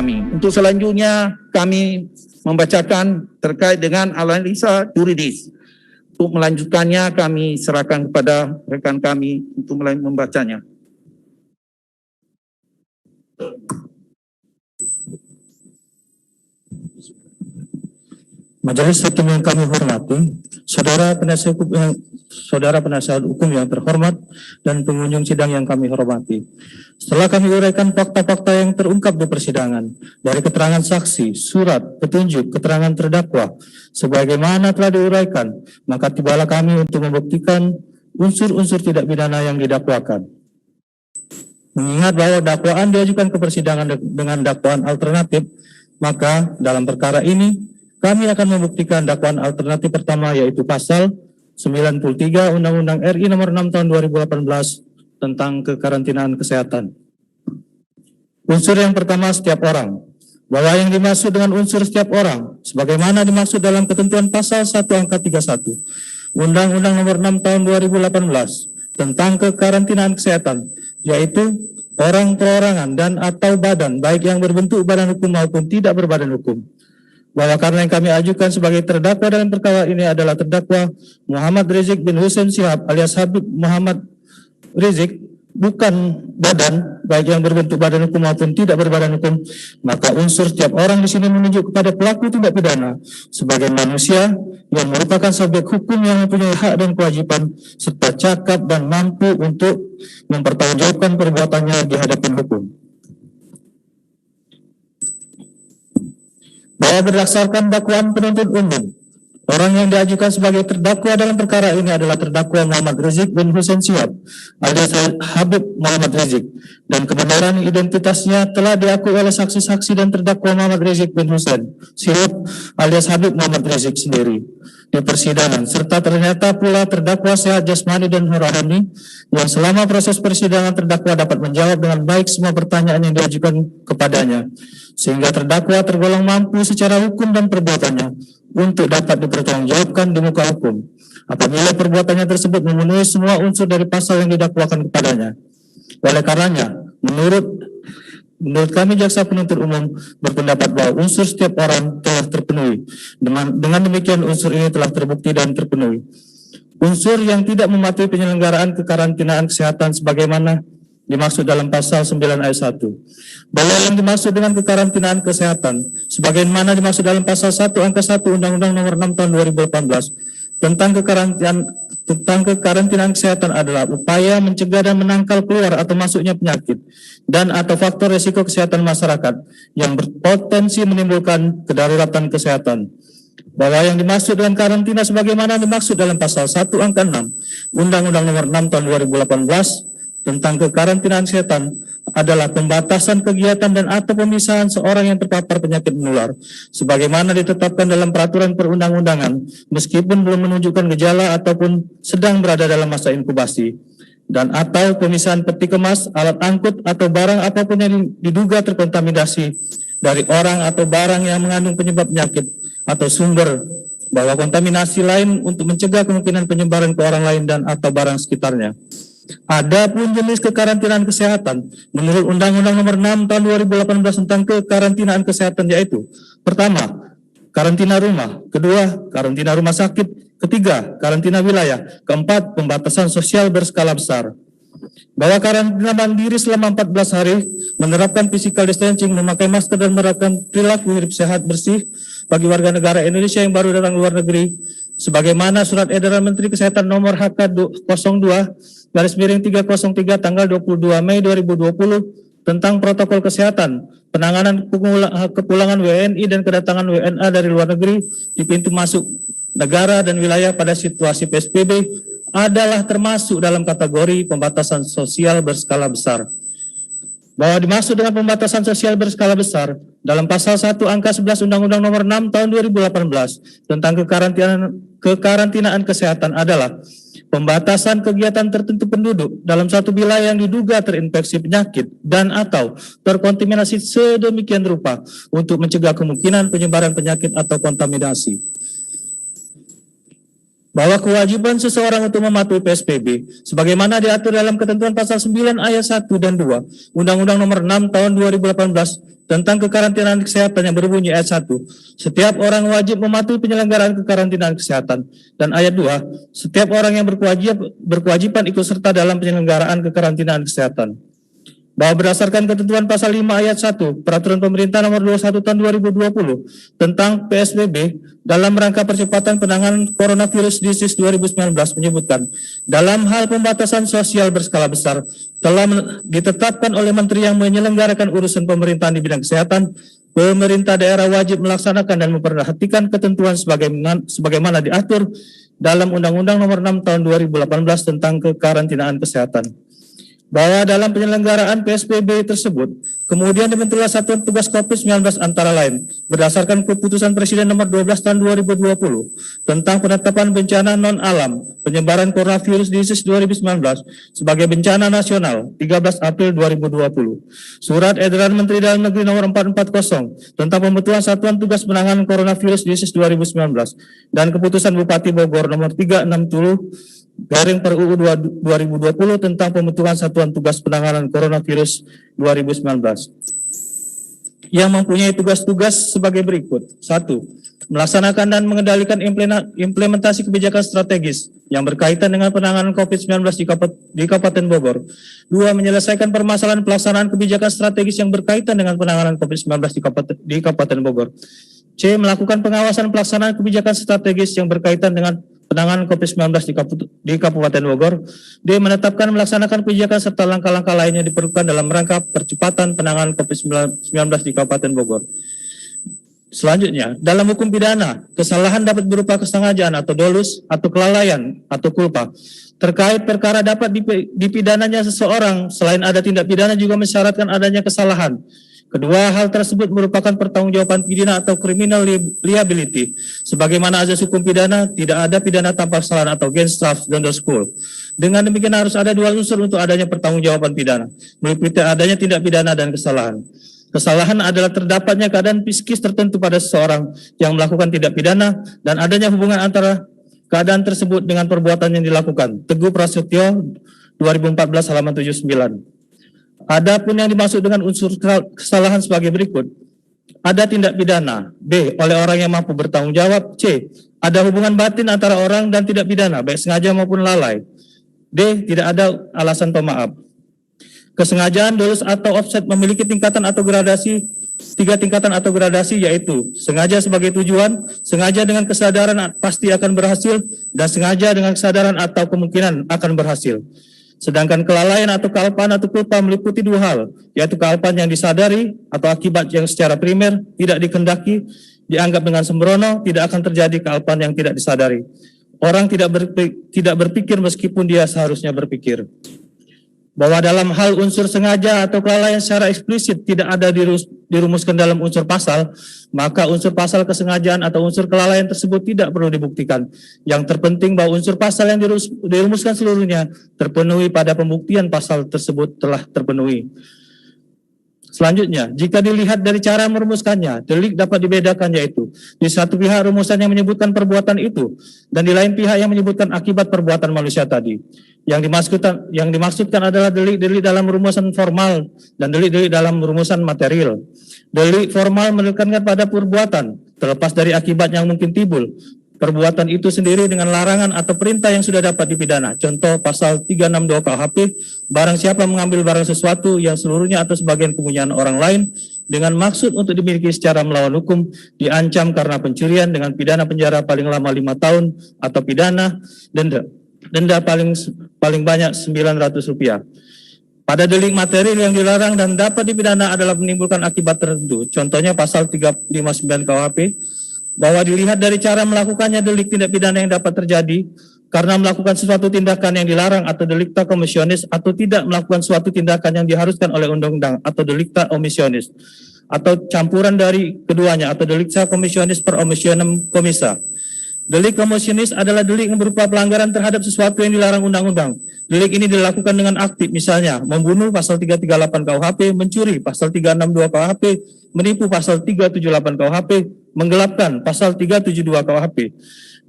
kami. Untuk selanjutnya kami membacakan terkait dengan analisa yuridis. Untuk melanjutkannya kami serahkan kepada rekan kami untuk mulai membacanya. Majelis Hakim yang kami hormati, saudara penasihat hukum yang terhormat dan pengunjung sidang yang kami hormati. Setelah kami uraikan fakta-fakta yang terungkap di persidangan dari keterangan saksi, surat, petunjuk, keterangan terdakwa, sebagaimana telah diuraikan, maka tibalah kami untuk membuktikan unsur-unsur tidak pidana yang didakwakan. Mengingat bahwa dakwaan diajukan ke persidangan dengan dakwaan alternatif, maka dalam perkara ini kami akan membuktikan dakwaan alternatif pertama, yaitu pasal 93 Undang-Undang RI nomor 6 tahun 2018 tentang kekarantinaan kesehatan. Unsur yang pertama, setiap orang. Bahwa yang dimaksud dengan unsur setiap orang, sebagaimana dimaksud dalam ketentuan pasal 1 angka 31 Undang-Undang nomor 6 tahun 2018 tentang kekarantinaan kesehatan, yaitu orang perorangan dan atau badan, baik yang berbentuk badan hukum maupun tidak berbadan hukum. Bahwa karena yang kami ajukan sebagai terdakwa dalam perkara ini adalah terdakwa Muhammad Rizik bin Hussein Shihab alias Habib Muhammad Rizik, bukan badan, baik yang berbentuk badan hukum maupun tidak berbadan hukum, maka unsur setiap orang di sini menunjuk kepada pelaku tindak pidana sebagai manusia yang merupakan subjek hukum yang mempunyai hak dan kewajiban serta cakap dan mampu untuk mempertanggungjawabkan perbuatannya di hadapan hukum. Bahwa berdasarkan dakwaan penuntut umum, orang yang diajukan sebagai terdakwa dalam perkara ini adalah terdakwa Muhammad Rizik bin Hussein Shihab alias Habib Muhammad Rizik, dan kebenaran identitasnya telah diakui oleh saksi-saksi dan terdakwa Muhammad Rizik bin Hussein Shihab alias Habib Muhammad Rizik sendiri di persidangan, serta ternyata pula terdakwa sehat jasmani dan rohani yang selama proses persidangan terdakwa dapat menjawab dengan baik semua pertanyaan yang diajukan kepadanya, sehingga terdakwa tergolong mampu secara hukum dan perbuatannya untuk dapat dipertanggungjawabkan di muka hukum apabila perbuatannya tersebut memenuhi semua unsur dari pasal yang didakwakan kepadanya. Oleh karenanya, menurut kami jaksa penuntut umum berpendapat bahwa unsur setiap orang telah terpenuhi. Dengan demikian unsur ini telah terbukti dan terpenuhi. Unsur yang tidak mematuhi penyelenggaraan kekarantinaan kesehatan sebagaimana dimaksud dalam pasal 9 ayat 1. Bahwa yang dimaksud dengan kekarantinaan kesehatan sebagaimana dimaksud dalam pasal 1 angka 1 Undang-Undang nomor 6 tahun 2018 tentang kekarantinaan kesehatan adalah upaya mencegah dan menangkal keluar atau masuknya penyakit dan atau faktor risiko kesehatan masyarakat yang berpotensi menimbulkan kedaruratan kesehatan. Bahwa yang dimaksud dengan karantina sebagaimana dimaksud dalam pasal 1 angka 6 Undang-Undang nomor 6 tahun 2018 tentang kekarantinaan kesehatan adalah pembatasan kegiatan dan atau pemisahan seorang yang terpapar penyakit menular sebagaimana ditetapkan dalam peraturan perundang-undangan meskipun belum menunjukkan gejala ataupun sedang berada dalam masa inkubasi, dan atau pemisahan peti kemas, alat angkut atau barang apapun yang diduga terkontaminasi dari orang atau barang yang mengandung penyebab penyakit atau sumber bahwa kontaminasi lain untuk mencegah kemungkinan penyebaran ke orang lain dan atau barang sekitarnya. Adapun jenis kekarantinaan kesehatan menurut Undang-Undang nomor 6 tahun 2018 tentang kekarantinaan kesehatan yaitu: pertama, karantina rumah; kedua, karantina rumah sakit; ketiga, karantina wilayah; keempat, pembatasan sosial berskala besar. Bahwa karantina mandiri selama 14 hari, menerapkan physical distancing, memakai masker dan menerapkan perilaku hidup sehat bersih bagi warga negara Indonesia yang baru datang luar negeri, sebagaimana Surat Edaran Menteri Kesehatan Nomor HK 02/303 tanggal 22 Mei 2020 tentang protokol kesehatan, penanganan kepulangan WNI dan kedatangan WNA dari luar negeri di pintu masuk negara dan wilayah pada situasi PSBB adalah termasuk dalam kategori pembatasan sosial berskala besar. Bahwa dimaksud dengan pembatasan sosial berskala besar dalam pasal 1 angka 11 Undang-Undang nomor 6 tahun 2018 tentang kekarantinaan kesehatan adalah pembatasan kegiatan tertentu penduduk dalam satu wilayah yang diduga terinfeksi penyakit dan atau terkontaminasi sedemikian rupa untuk mencegah kemungkinan penyebaran penyakit atau kontaminasi. bahwa kewajiban seseorang untuk mematuhi PSBB sebagaimana diatur dalam ketentuan pasal 9 ayat 1 dan 2 Undang-Undang Nomor 6 Tahun 2018 tentang kekarantinaan kesehatan yang berbunyi ayat 1, setiap orang wajib mematuhi penyelenggaraan kekarantinaan kesehatan, dan ayat 2, setiap orang yang berkewajiban ikut serta dalam penyelenggaraan kekarantinaan kesehatan. Bahwa berdasarkan ketentuan pasal 5 ayat 1 Peraturan Pemerintah Nomor 21 Tahun 2020 tentang PSBB dalam rangka percepatan penanganan coronavirus disease 2019 menyebutkan dalam hal pembatasan sosial berskala besar telah ditetapkan oleh Menteri yang menyelenggarakan urusan pemerintahan di bidang kesehatan, pemerintah daerah wajib melaksanakan dan memperhatikan ketentuan sebagaimana diatur dalam Undang-Undang Nomor 6 Tahun 2018 tentang kekarantinaan kesehatan. Bahwa dalam penyelenggaraan PSBB tersebut, kemudian dibentuklah Satuan Tugas COVID-19 antara lain, berdasarkan keputusan Presiden Nomor 12 Tahun 2020 tentang penetapan bencana non-alam penyebaran coronavirus disease 2019 sebagai bencana nasional 13 April 2020. Surat Edaran Menteri Dalam Negeri Nomor 440 tentang pembentukan Satuan Tugas Penanganan Coronavirus disease 2019 dan keputusan Bupati Bogor Nomor 360 Garing per UU 2020 tentang pembentukan Satuan Tugas Penanganan Coronavirus 2019 yang mempunyai tugas-tugas sebagai berikut. 1. Melaksanakan dan mengendalikan implementasi kebijakan strategis yang berkaitan dengan penanganan COVID-19 di Kabupaten Bogor. 2. Menyelesaikan permasalahan pelaksanaan kebijakan strategis yang berkaitan dengan penanganan COVID-19 di Kabupaten Bogor. C. Melakukan pengawasan pelaksanaan kebijakan strategis yang berkaitan dengan penanganan COVID-19 di Kabupaten Bogor. D. Menetapkan melaksanakan kebijakan serta langkah-langkah lainnya diperlukan dalam rangka percepatan penanganan COVID-19 di Kabupaten Bogor. Selanjutnya, dalam hukum pidana, kesalahan dapat berupa kesengajaan atau dolus, atau kelalaian, atau kulpa. Terkait perkara dapat dipidananya seseorang, selain ada tindak pidana juga mensyaratkan adanya kesalahan. Kedua hal tersebut merupakan pertanggungjawaban pidana atau criminal liability. Sebagaimana azas hukum pidana, tidak ada pidana tanpa kesalahan atau Gestaft School. Dengan demikian harus ada dua unsur untuk adanya pertanggungjawaban pidana, meliputi adanya tindak pidana dan kesalahan. Kesalahan adalah terdapatnya keadaan psikis tertentu pada seseorang yang melakukan tindak pidana dan adanya hubungan antara keadaan tersebut dengan perbuatan yang dilakukan. Teguh Prasetyo 2014 halaman 79. Adapun yang dimaksud dengan unsur kesalahan sebagai berikut. Ada tindak pidana. B. Oleh orang yang mampu bertanggung jawab. C. Ada hubungan batin antara orang dan tindak pidana, baik sengaja maupun lalai. D. Tidak ada alasan pemaaf. Kesengajaan, dolus atau offset memiliki tingkatan atau gradasi, 3 tingkatan atau gradasi, yaitu sengaja sebagai tujuan, sengaja dengan kesadaran pasti akan berhasil, dan sengaja dengan kesadaran atau kemungkinan akan berhasil. Sedangkan kelalaian atau kealpaan atau kulpa meliputi dua hal, yaitu kealpaan yang disadari atau akibat yang secara primer tidak dikehendaki, dianggap dengan sembrono, tidak akan terjadi kealpaan yang tidak disadari. Orang tidak berpikir meskipun dia seharusnya berpikir. Bahwa dalam hal unsur sengaja atau kelalaian secara eksplisit tidak ada dirumuskan dalam unsur pasal, maka unsur pasal kesengajaan atau unsur kelalaian tersebut tidak perlu dibuktikan. Yang terpenting bahwa unsur pasal yang dirumuskan seluruhnya terpenuhi pada pembuktian pasal tersebut telah terpenuhi. Selanjutnya, jika dilihat dari cara merumuskannya, delik dapat dibedakan, yaitu di satu pihak rumusan yang menyebutkan perbuatan itu dan di lain pihak yang menyebutkan akibat perbuatan manusia tadi. Yang dimaksudkan adalah delik-delik dalam rumusan formal dan delik-delik dalam rumusan material. Delik formal menekankan pada perbuatan, terlepas dari akibat yang mungkin timbul. Perbuatan itu sendiri dengan larangan atau perintah yang sudah dapat dipidana. Contoh pasal 362 KUHP, barang siapa mengambil barang sesuatu yang seluruhnya atau sebagian kepunyaan orang lain dengan maksud untuk dimiliki secara melawan hukum, diancam karena pencurian dengan pidana penjara paling lama 5 tahun atau pidana denda paling banyak Rp900. Pada delik material yang dilarang dan dapat dipidana adalah menimbulkan akibat tertentu. Contohnya pasal 359 KUHP, bahwa dilihat dari cara melakukannya delik tindak pidana yang dapat terjadi karena melakukan suatu tindakan yang dilarang atau delikta komisionis, atau tidak melakukan suatu tindakan yang diharuskan oleh undang-undang atau delikta omissionis, atau campuran dari keduanya atau delikta komisionis per omissionem commissa. Delik komisionis adalah delik yang berupa pelanggaran terhadap sesuatu yang dilarang undang-undang. Delik ini dilakukan dengan aktif, misalnya membunuh pasal 338 KUHP, mencuri pasal 362 KUHP, menipu pasal 378 KUHP, menggelapkan pasal 372 KUHP.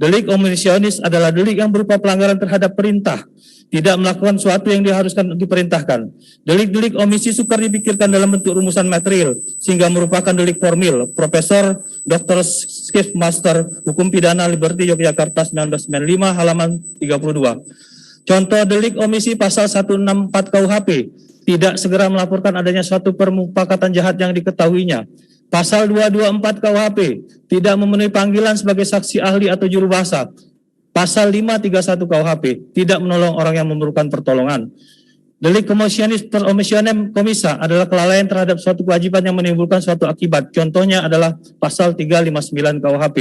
Delik omisionis adalah delik yang berupa pelanggaran terhadap perintah, tidak melakukan sesuatu yang diharuskan diperintahkan. Delik-delik omisi sukar dipikirkan dalam bentuk rumusan material, sehingga merupakan delik formil. Profesor Dr. Skip Master Hukum Pidana Liberty Yogyakarta 1995 halaman 32. Contoh delik omisi pasal 164 KUHP, tidak segera melaporkan adanya suatu permufakatan jahat yang diketahuinya. Pasal 224 KUHP, tidak memenuhi panggilan sebagai saksi ahli atau juru bahasa. Pasal 531 KUHP, tidak menolong orang yang memerlukan pertolongan. Delik komisionis per omisionem komisa adalah kelalaian terhadap suatu kewajiban yang menimbulkan suatu akibat. Contohnya adalah pasal 359 KUHP.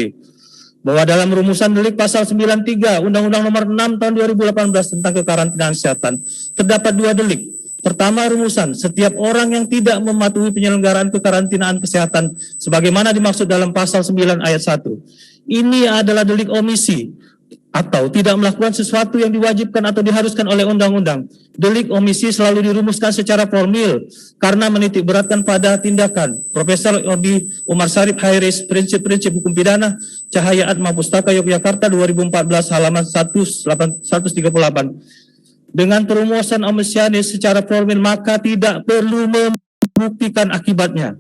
Bahwa dalam rumusan delik pasal 93 Undang-Undang Nomor 6 Tahun 2018 tentang kekarantinaan kesehatan, terdapat dua delik. Pertama, rumusan setiap orang yang tidak mematuhi penyelenggaraan kekarantinaan kesehatan sebagaimana dimaksud dalam pasal 9 ayat 1. Ini adalah delik omisi atau tidak melakukan sesuatu yang diwajibkan atau diharuskan oleh undang-undang. Delik omisi selalu dirumuskan secara formil karena menitik beratkan pada tindakan. Profesor Odi Umar Sarip Hairis, Prinsip-Prinsip Hukum Pidana, Cahaya Atma Pustaka Yogyakarta 2014 halaman 138. Dengan perumusan omisionis secara formil maka tidak perlu membuktikan akibatnya.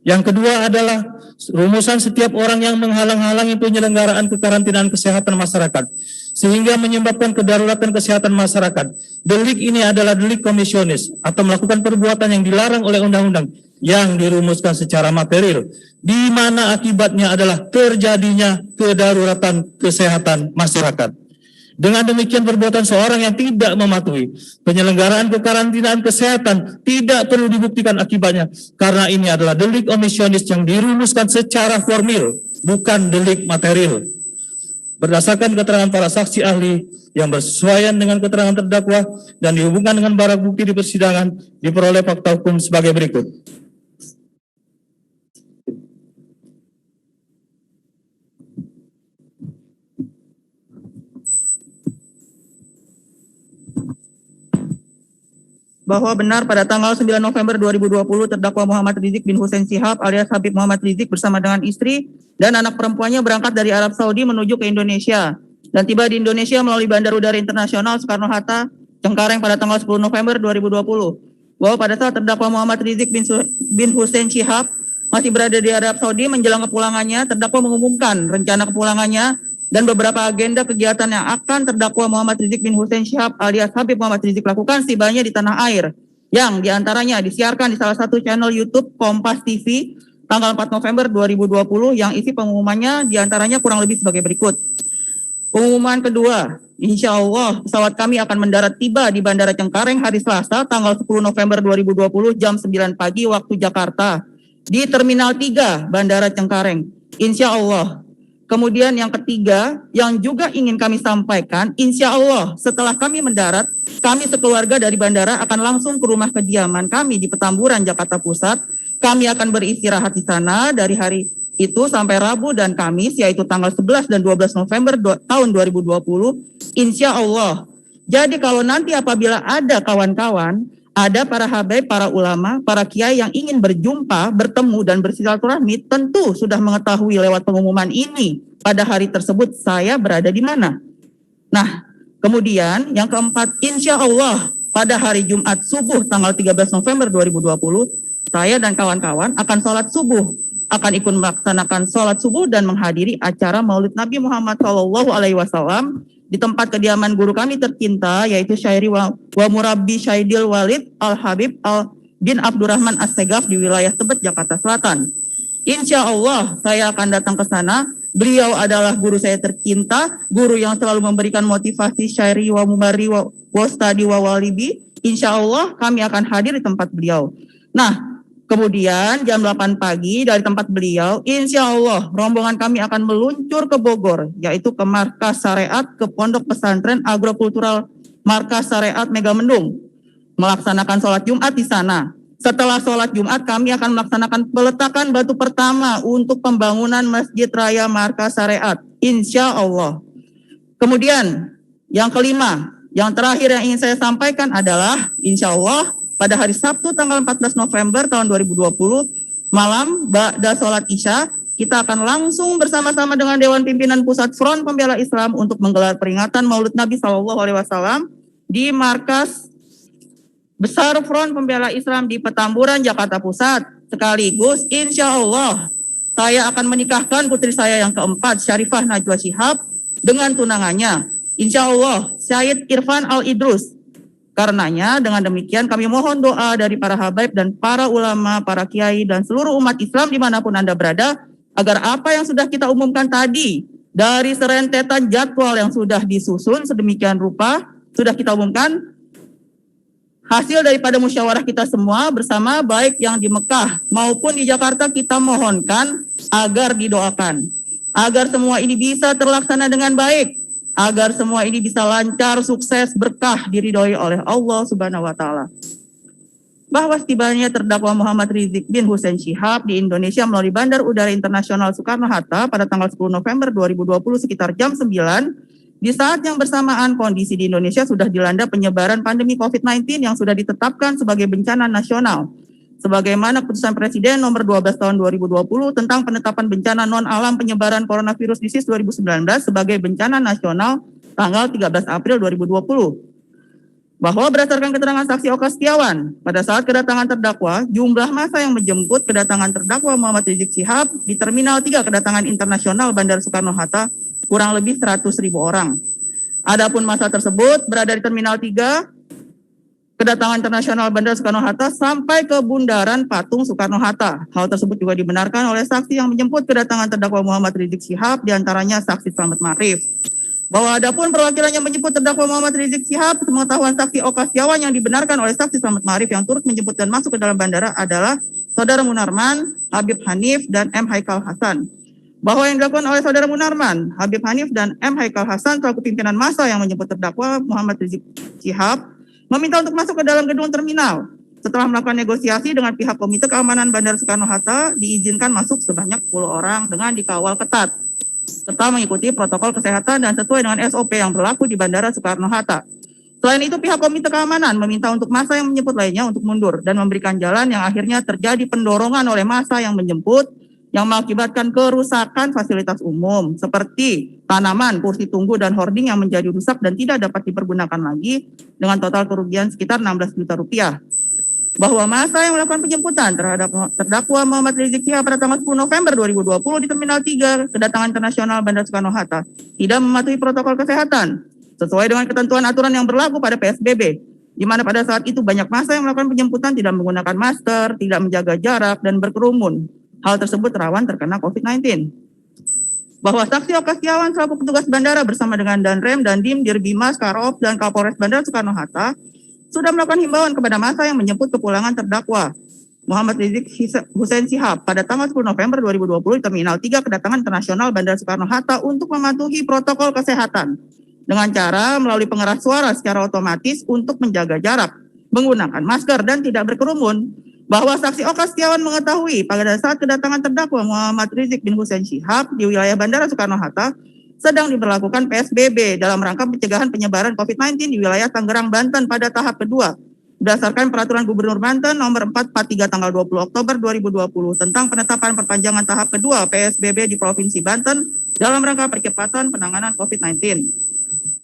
Yang kedua adalah rumusan setiap orang yang menghalang-halangi penyelenggaraan kekarantinaan kesehatan masyarakat sehingga menyebabkan kedaruratan kesehatan masyarakat. Delik ini adalah delik komisionis atau melakukan perbuatan yang dilarang oleh undang-undang yang dirumuskan secara material, di mana akibatnya adalah terjadinya kedaruratan kesehatan masyarakat. Dengan demikian perbuatan seorang yang tidak mematuhi penyelenggaraan kekarantinaan kesehatan tidak perlu dibuktikan akibatnya karena ini adalah delik omisionis yang dirumuskan secara formil, bukan delik material. Berdasarkan keterangan para saksi ahli yang bersesuaian dengan keterangan terdakwa dan dihubungkan dengan barang bukti di persidangan, diperoleh fakta hukum sebagai berikut. Bahwa benar pada tanggal 9 November 2020 terdakwa Muhammad Rizik bin Hussein Shihab alias Habib Muhammad Rizik bersama dengan istri dan anak perempuannya berangkat dari Arab Saudi menuju ke Indonesia dan tiba di Indonesia melalui Bandara Udara Internasional Soekarno-Hatta, Cengkareng pada tanggal 10 November 2020. Bahwa pada saat terdakwa Muhammad Rizik bin Hussein Shihab masih berada di Arab Saudi menjelang kepulangannya, terdakwa mengumumkan rencana kepulangannya dan beberapa agenda kegiatan yang akan terdakwa Muhammad Rizik bin Hussein Shihab alias Habib Muhammad Rizik lakukan setibanya di tanah air, yang diantaranya disiarkan di salah satu channel YouTube Kompas TV tanggal 4 November 2020 yang isi pengumumannya diantaranya kurang lebih sebagai berikut. Pengumuman kedua, insya Allah pesawat kami akan mendarat tiba di Bandara Cengkareng hari Selasa tanggal 10 November 2020 jam 9 pagi waktu Jakarta di Terminal 3 Bandara Cengkareng, insya Allah. Kemudian yang ketiga yang juga ingin kami sampaikan, insya Allah setelah kami mendarat, kami sekeluarga dari bandara akan langsung ke rumah kediaman kami di Petamburan, Jakarta Pusat. Kami akan beristirahat di sana dari hari itu sampai Rabu dan Kamis, yaitu tanggal 11 dan 12 November tahun 2020, insya Allah. Jadi kalau nanti apabila ada kawan-kawan, ada para habaib, para ulama, para kiai yang ingin berjumpa, bertemu dan bersilaturahmi, tentu sudah mengetahui lewat pengumuman ini pada hari tersebut saya berada di mana. Nah, kemudian yang keempat, insya Allah pada hari Jumat subuh tanggal 13 November 2020, saya dan kawan-kawan akan sholat subuh, akan ikut melaksanakan sholat subuh dan menghadiri acara Maulid Nabi Muhammad SAW di tempat kediaman guru kami tercinta, yaitu Syairi wa Murabbi Syaidil Walid Al-Habib bin Abdurrahman As-Segaf di wilayah Tebet, Jakarta Selatan. Insya Allah saya akan datang ke sana. Beliau adalah guru saya tercinta, guru yang selalu memberikan motivasi syairi wa mubari wa wastadi wa walibi. Insya Allah kami akan hadir di tempat beliau. Nah, kemudian jam 8 pagi dari tempat beliau, insya Allah rombongan kami akan meluncur ke Bogor, yaitu ke Markas Syariat, ke Pondok Pesantren Agrokultural Markas Syariat Megamendung, melaksanakan sholat Jumat di sana. Setelah sholat Jumat, kami akan melaksanakan peletakan batu pertama untuk pembangunan Masjid Raya Markas Syariat, insya Allah. Kemudian yang kelima, yang terakhir yang ingin saya sampaikan adalah insya Allah pada hari Sabtu tanggal 14 November tahun 2020, malam, ba'da sholat Isya, kita akan langsung bersama-sama dengan Dewan Pimpinan Pusat Front Pembela Islam untuk menggelar peringatan Maulid Nabi SAW di markas besar Front Pembela Islam di Petamburan, Jakarta Pusat. Sekaligus, insya Allah, saya akan menikahkan putri saya yang keempat, Syarifah Najwa Shihab, dengan tunangannya, insya Allah, Syed Irfan Al-Idrus. Karenanya, dengan demikian kami mohon doa dari para habaib dan para ulama, para kiai, dan seluruh umat Islam dimanapun Anda berada, agar apa yang sudah kita umumkan tadi, dari serentetan jadwal yang sudah disusun sedemikian rupa, sudah kita umumkan, hasil daripada musyawarah kita semua bersama, baik yang di Mekah maupun di Jakarta, kita mohonkan agar didoakan. Agar semua ini bisa terlaksana dengan baik. Agar semua ini bisa lancar, sukses, berkah, diridhoi oleh Allah Subhanahu wa Ta'ala. Bahwa setibanya terdakwa Muhammad Rizik bin Hussein Shihab di Indonesia melalui Bandar Udara Internasional Soekarno-Hatta pada tanggal 10 November 2020 sekitar jam 9, di saat yang bersamaan kondisi di Indonesia sudah dilanda penyebaran pandemi COVID-19 yang sudah ditetapkan sebagai bencana nasional. Sebagaimana keputusan Presiden nomor 12 tahun 2020 tentang penetapan bencana non-alam penyebaran coronavirus disease 2019 sebagai bencana nasional tanggal 13 April 2020. Bahwa berdasarkan keterangan saksi Oka Setiawan, pada saat kedatangan terdakwa, jumlah massa yang menjemput kedatangan terdakwa Muhammad Rizik Shihab di Terminal 3 Kedatangan Internasional Bandara Soekarno-Hatta kurang lebih 100.000 orang. Adapun massa tersebut berada di Terminal 3 Kedatangan Internasional Bandara Soekarno-Hatta sampai ke Bundaran Patung Soekarno-Hatta. Hal tersebut juga dibenarkan oleh saksi yang menjemput kedatangan terdakwa Muhammad Rizik Shihab, diantaranya saksi Slamet Ma'arif. Bahwa adapun perwakilan yang menjemput terdakwa Muhammad Rizik Shihab, sepengetahuan saksi Oka Setiawan yang dibenarkan oleh saksi Slamet Ma'arif yang turut menjemput dan masuk ke dalam bandara adalah Saudara Munarman, Habib Hanif, dan M. Haikal Hasan. Bahwa yang dilakukan oleh Saudara Munarman, Habib Hanif, dan M. Haikal Hasan selaku pimpinan massa yang menjemput terdakwa Muhammad Rizik Shihab meminta untuk masuk ke dalam gedung terminal. Setelah melakukan negosiasi dengan pihak Komite Keamanan Bandara Soekarno-Hatta, diizinkan masuk sebanyak 10 orang dengan dikawal ketat, serta mengikuti protokol kesehatan dan sesuai dengan SOP yang berlaku di Bandara Soekarno-Hatta. Selain itu, pihak Komite Keamanan meminta untuk massa yang menjemput lainnya untuk mundur dan memberikan jalan, yang akhirnya terjadi pendorongan oleh massa yang menjemput yang mengakibatkan kerusakan fasilitas umum seperti tanaman, kursi tunggu, dan hoarding yang menjadi rusak dan tidak dapat dipergunakan lagi dengan total kerugian sekitar 16 juta rupiah. Bahwa massa yang melakukan penjemputan terhadap terdakwa Muhammad Rizik Shihab pada tanggal 10 November 2020 di Terminal 3 Kedatangan Internasional Bandara Soekarno-Hatta tidak mematuhi protokol kesehatan sesuai dengan ketentuan aturan yang berlaku pada PSBB, di mana pada saat itu banyak massa yang melakukan penjemputan tidak menggunakan masker, tidak menjaga jarak, dan berkerumun. Hal tersebut rawan terkena COVID-19. Bahwa saksi Oka Setiawan selaku petugas bandara bersama dengan Danrem, Dandim, Dirbimas, Karop, dan Kapolres Bandara Soekarno-Hatta sudah melakukan himbauan kepada massa yang menjemput kepulangan terdakwa Muhammad Rizik Hussein Shihab pada tanggal 10 November 2020 di Terminal 3 Kedatangan Internasional Bandara Soekarno-Hatta untuk mematuhi protokol kesehatan dengan cara melalui pengeras suara secara otomatis untuk menjaga jarak, menggunakan masker, dan tidak berkerumun. Bahwa saksi Oka Setiawan mengetahui pada saat kedatangan terdakwa Muhammad Rizik bin Hussein Shihab di wilayah Bandara Soekarno-Hatta sedang diberlakukan PSBB dalam rangka pencegahan penyebaran COVID-19 di wilayah Tangerang, Banten pada tahap kedua. Berdasarkan Peraturan Gubernur Banten nomor 443 tanggal 20 Oktober 2020 tentang penetapan perpanjangan tahap kedua PSBB di Provinsi Banten dalam rangka percepatan penanganan COVID-19.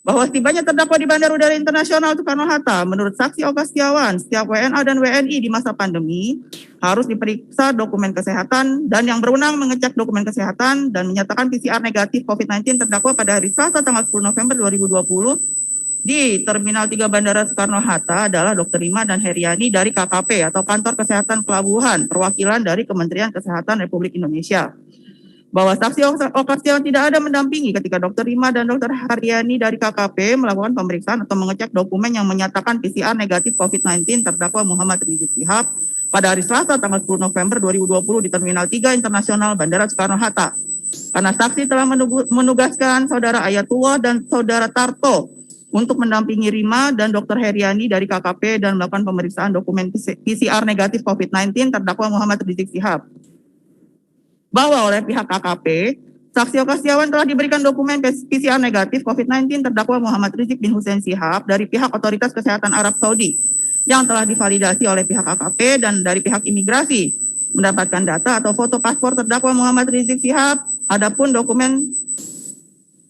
Bahwa setibanya terdakwa di Bandar Udara Internasional Soekarno-Hatta, menurut saksi Oka Setiawan, setiap WNA dan WNI di masa pandemi harus diperiksa dokumen kesehatan dan yang berwenang mengecek dokumen kesehatan dan menyatakan PCR negatif COVID-19 terdakwa pada hari Selasa tanggal 10 November 2020 di Terminal 3 Bandara Soekarno-Hatta adalah Dr. Rima dan Heriani dari KKP atau Kantor Kesehatan Pelabuhan, perwakilan dari Kementerian Kesehatan Republik Indonesia. Bahwa saksi Oka Setiawan tidak ada mendampingi ketika Dr. Rima dan Dr. Haryani dari KKP melakukan pemeriksaan atau mengecek dokumen yang menyatakan PCR negatif COVID-19 terdakwa Muhammad Rizik Shihab pada hari Selasa tanggal 10 November 2020 di Terminal 3 Internasional Bandara Soekarno-Hatta. Karena saksi telah menugaskan Saudara Ayatullah dan Saudara Tarto untuk mendampingi Rima dan Dr. Heriani dari KKP dan melakukan pemeriksaan dokumen PCR negatif COVID-19 terdakwa Muhammad Rizik Shihab. Bahwa oleh pihak KKP, saksi Oka Setiawan telah diberikan dokumen PCR negatif COVID-19 terdakwa Muhammad Rizik bin Hussein Shihab dari pihak Otoritas Kesehatan Arab Saudi yang telah divalidasi oleh pihak KKP dan dari pihak imigrasi mendapatkan data atau foto paspor terdakwa Muhammad Rizik Syihab. Adapun dokumen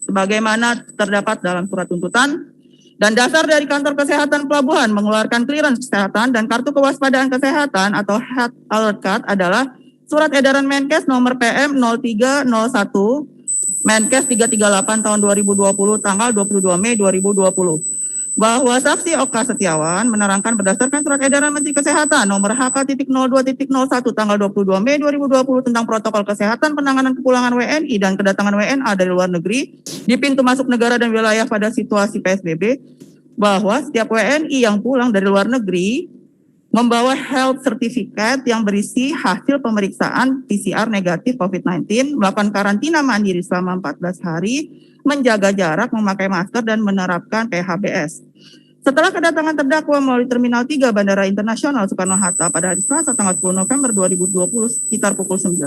sebagaimana terdapat dalam surat tuntutan dan dasar dari kantor kesehatan pelabuhan mengeluarkan clearance kesehatan dan kartu kewaspadaan kesehatan atau health alert card adalah surat edaran Menkes nomor PM 0301 Menkes 338 tahun 2020 tanggal 22 Mei 2020 bahwa saksi Oka Setiawan menerangkan berdasarkan surat edaran Menteri Kesehatan nomor HK.02.01 tanggal 22 Mei 2020 tentang protokol kesehatan penanganan kepulangan WNI dan kedatangan WNA dari luar negeri di pintu masuk negara dan wilayah pada situasi PSBB, bahwa setiap WNI yang pulang dari luar negeri membawa health certificate yang berisi hasil pemeriksaan PCR negatif COVID-19, melakukan karantina mandiri selama 14 hari, menjaga jarak, memakai masker, dan menerapkan PHBS. Setelah kedatangan terdakwa melalui Terminal 3 Bandara Internasional Soekarno-Hatta pada hari Selasa tanggal 10 November 2020 sekitar pukul 9,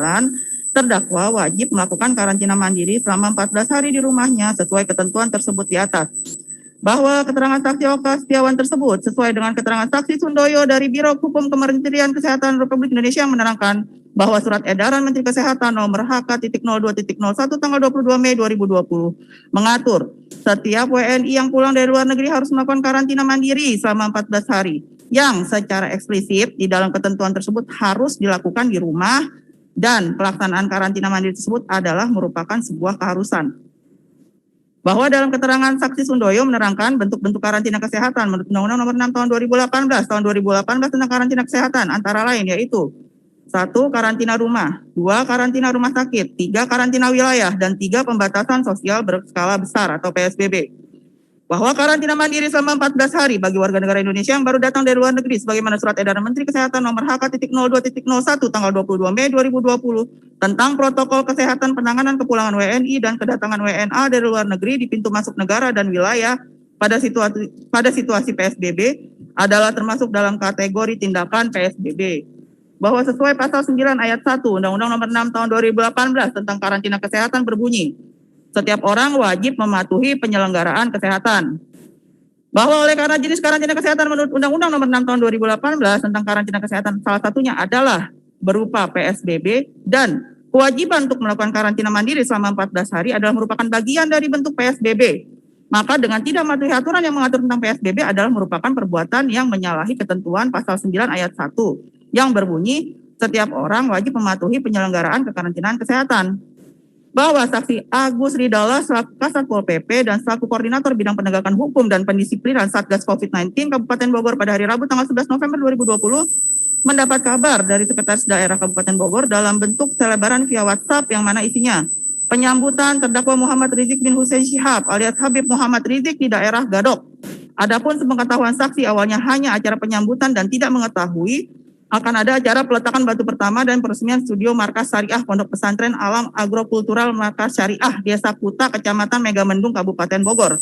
terdakwa wajib melakukan karantina mandiri selama 14 hari di rumahnya sesuai ketentuan tersebut di atas. Bahwa keterangan saksi Oka Setiawan tersebut sesuai dengan keterangan saksi Sundoyo dari Biro Hukum Kementerian Kesehatan Republik Indonesia yang menerangkan bahwa surat edaran Menteri Kesehatan nomor HK.02.01 tanggal 22 Mei 2020 mengatur setiap WNI yang pulang dari luar negeri harus melakukan karantina mandiri selama 14 hari yang secara eksplisit di dalam ketentuan tersebut harus dilakukan di rumah dan pelaksanaan karantina mandiri tersebut adalah merupakan sebuah keharusan. Bahwa dalam keterangan saksi Sundoyo menerangkan bentuk-bentuk karantina kesehatan menurut Undang-Undang Nomor 6 Tahun 2018 tentang karantina kesehatan antara lain yaitu 1. Karantina rumah, 2. Karantina rumah sakit, 3. Karantina wilayah, dan 3. Pembatasan sosial berskala besar atau PSBB. Bahwa karantina mandiri selama 14 hari bagi warga negara Indonesia yang baru datang dari luar negeri sebagaimana surat edaran Menteri Kesehatan nomor HK.02.01 tanggal 22 Mei 2020 tentang protokol kesehatan penanganan kepulangan WNI dan kedatangan WNA dari luar negeri di pintu masuk negara dan wilayah pada situasi PSBB adalah termasuk dalam kategori tindakan PSBB. Bahwa sesuai pasal 9 ayat 1 Undang-Undang Nomor 6 Tahun 2018 tentang karantina kesehatan berbunyi, setiap orang wajib mematuhi penyelenggaraan kesehatan. Bahwa oleh karena jenis karantina kesehatan menurut Undang-Undang Nomor 6 Tahun 2018 tentang karantina kesehatan salah satunya adalah berupa PSBB dan kewajiban untuk melakukan karantina mandiri selama 14 hari adalah merupakan bagian dari bentuk PSBB. Maka dengan tidak mematuhi aturan yang mengatur tentang PSBB adalah merupakan perbuatan yang menyalahi ketentuan pasal 9 ayat 1 yang berbunyi setiap orang wajib mematuhi penyelenggaraan kekarantinaan kesehatan. Bahwa saksi Agus Ridala selaku Kasat Pol PP dan selaku Koordinator Bidang Penegakan Hukum dan Pendisiplinan Satgas COVID-19 Kabupaten Bogor pada hari Rabu tanggal 11 November 2020 mendapat kabar dari Sekretaris Daerah Kabupaten Bogor dalam bentuk selebaran via WhatsApp yang mana isinya penyambutan terdakwa Muhammad Rizik bin Hussein Syihab alias Habib Muhammad Rizik di daerah Gadok. Adapun sepengetahuan saksi awalnya hanya acara penyambutan dan tidak mengetahui akan ada acara peletakan batu pertama dan peresmian studio Markas Syariah Pondok Pesantren Alam Agrokultural Markas Syariah Desa Kuta, Kecamatan Megamendung, Kabupaten Bogor.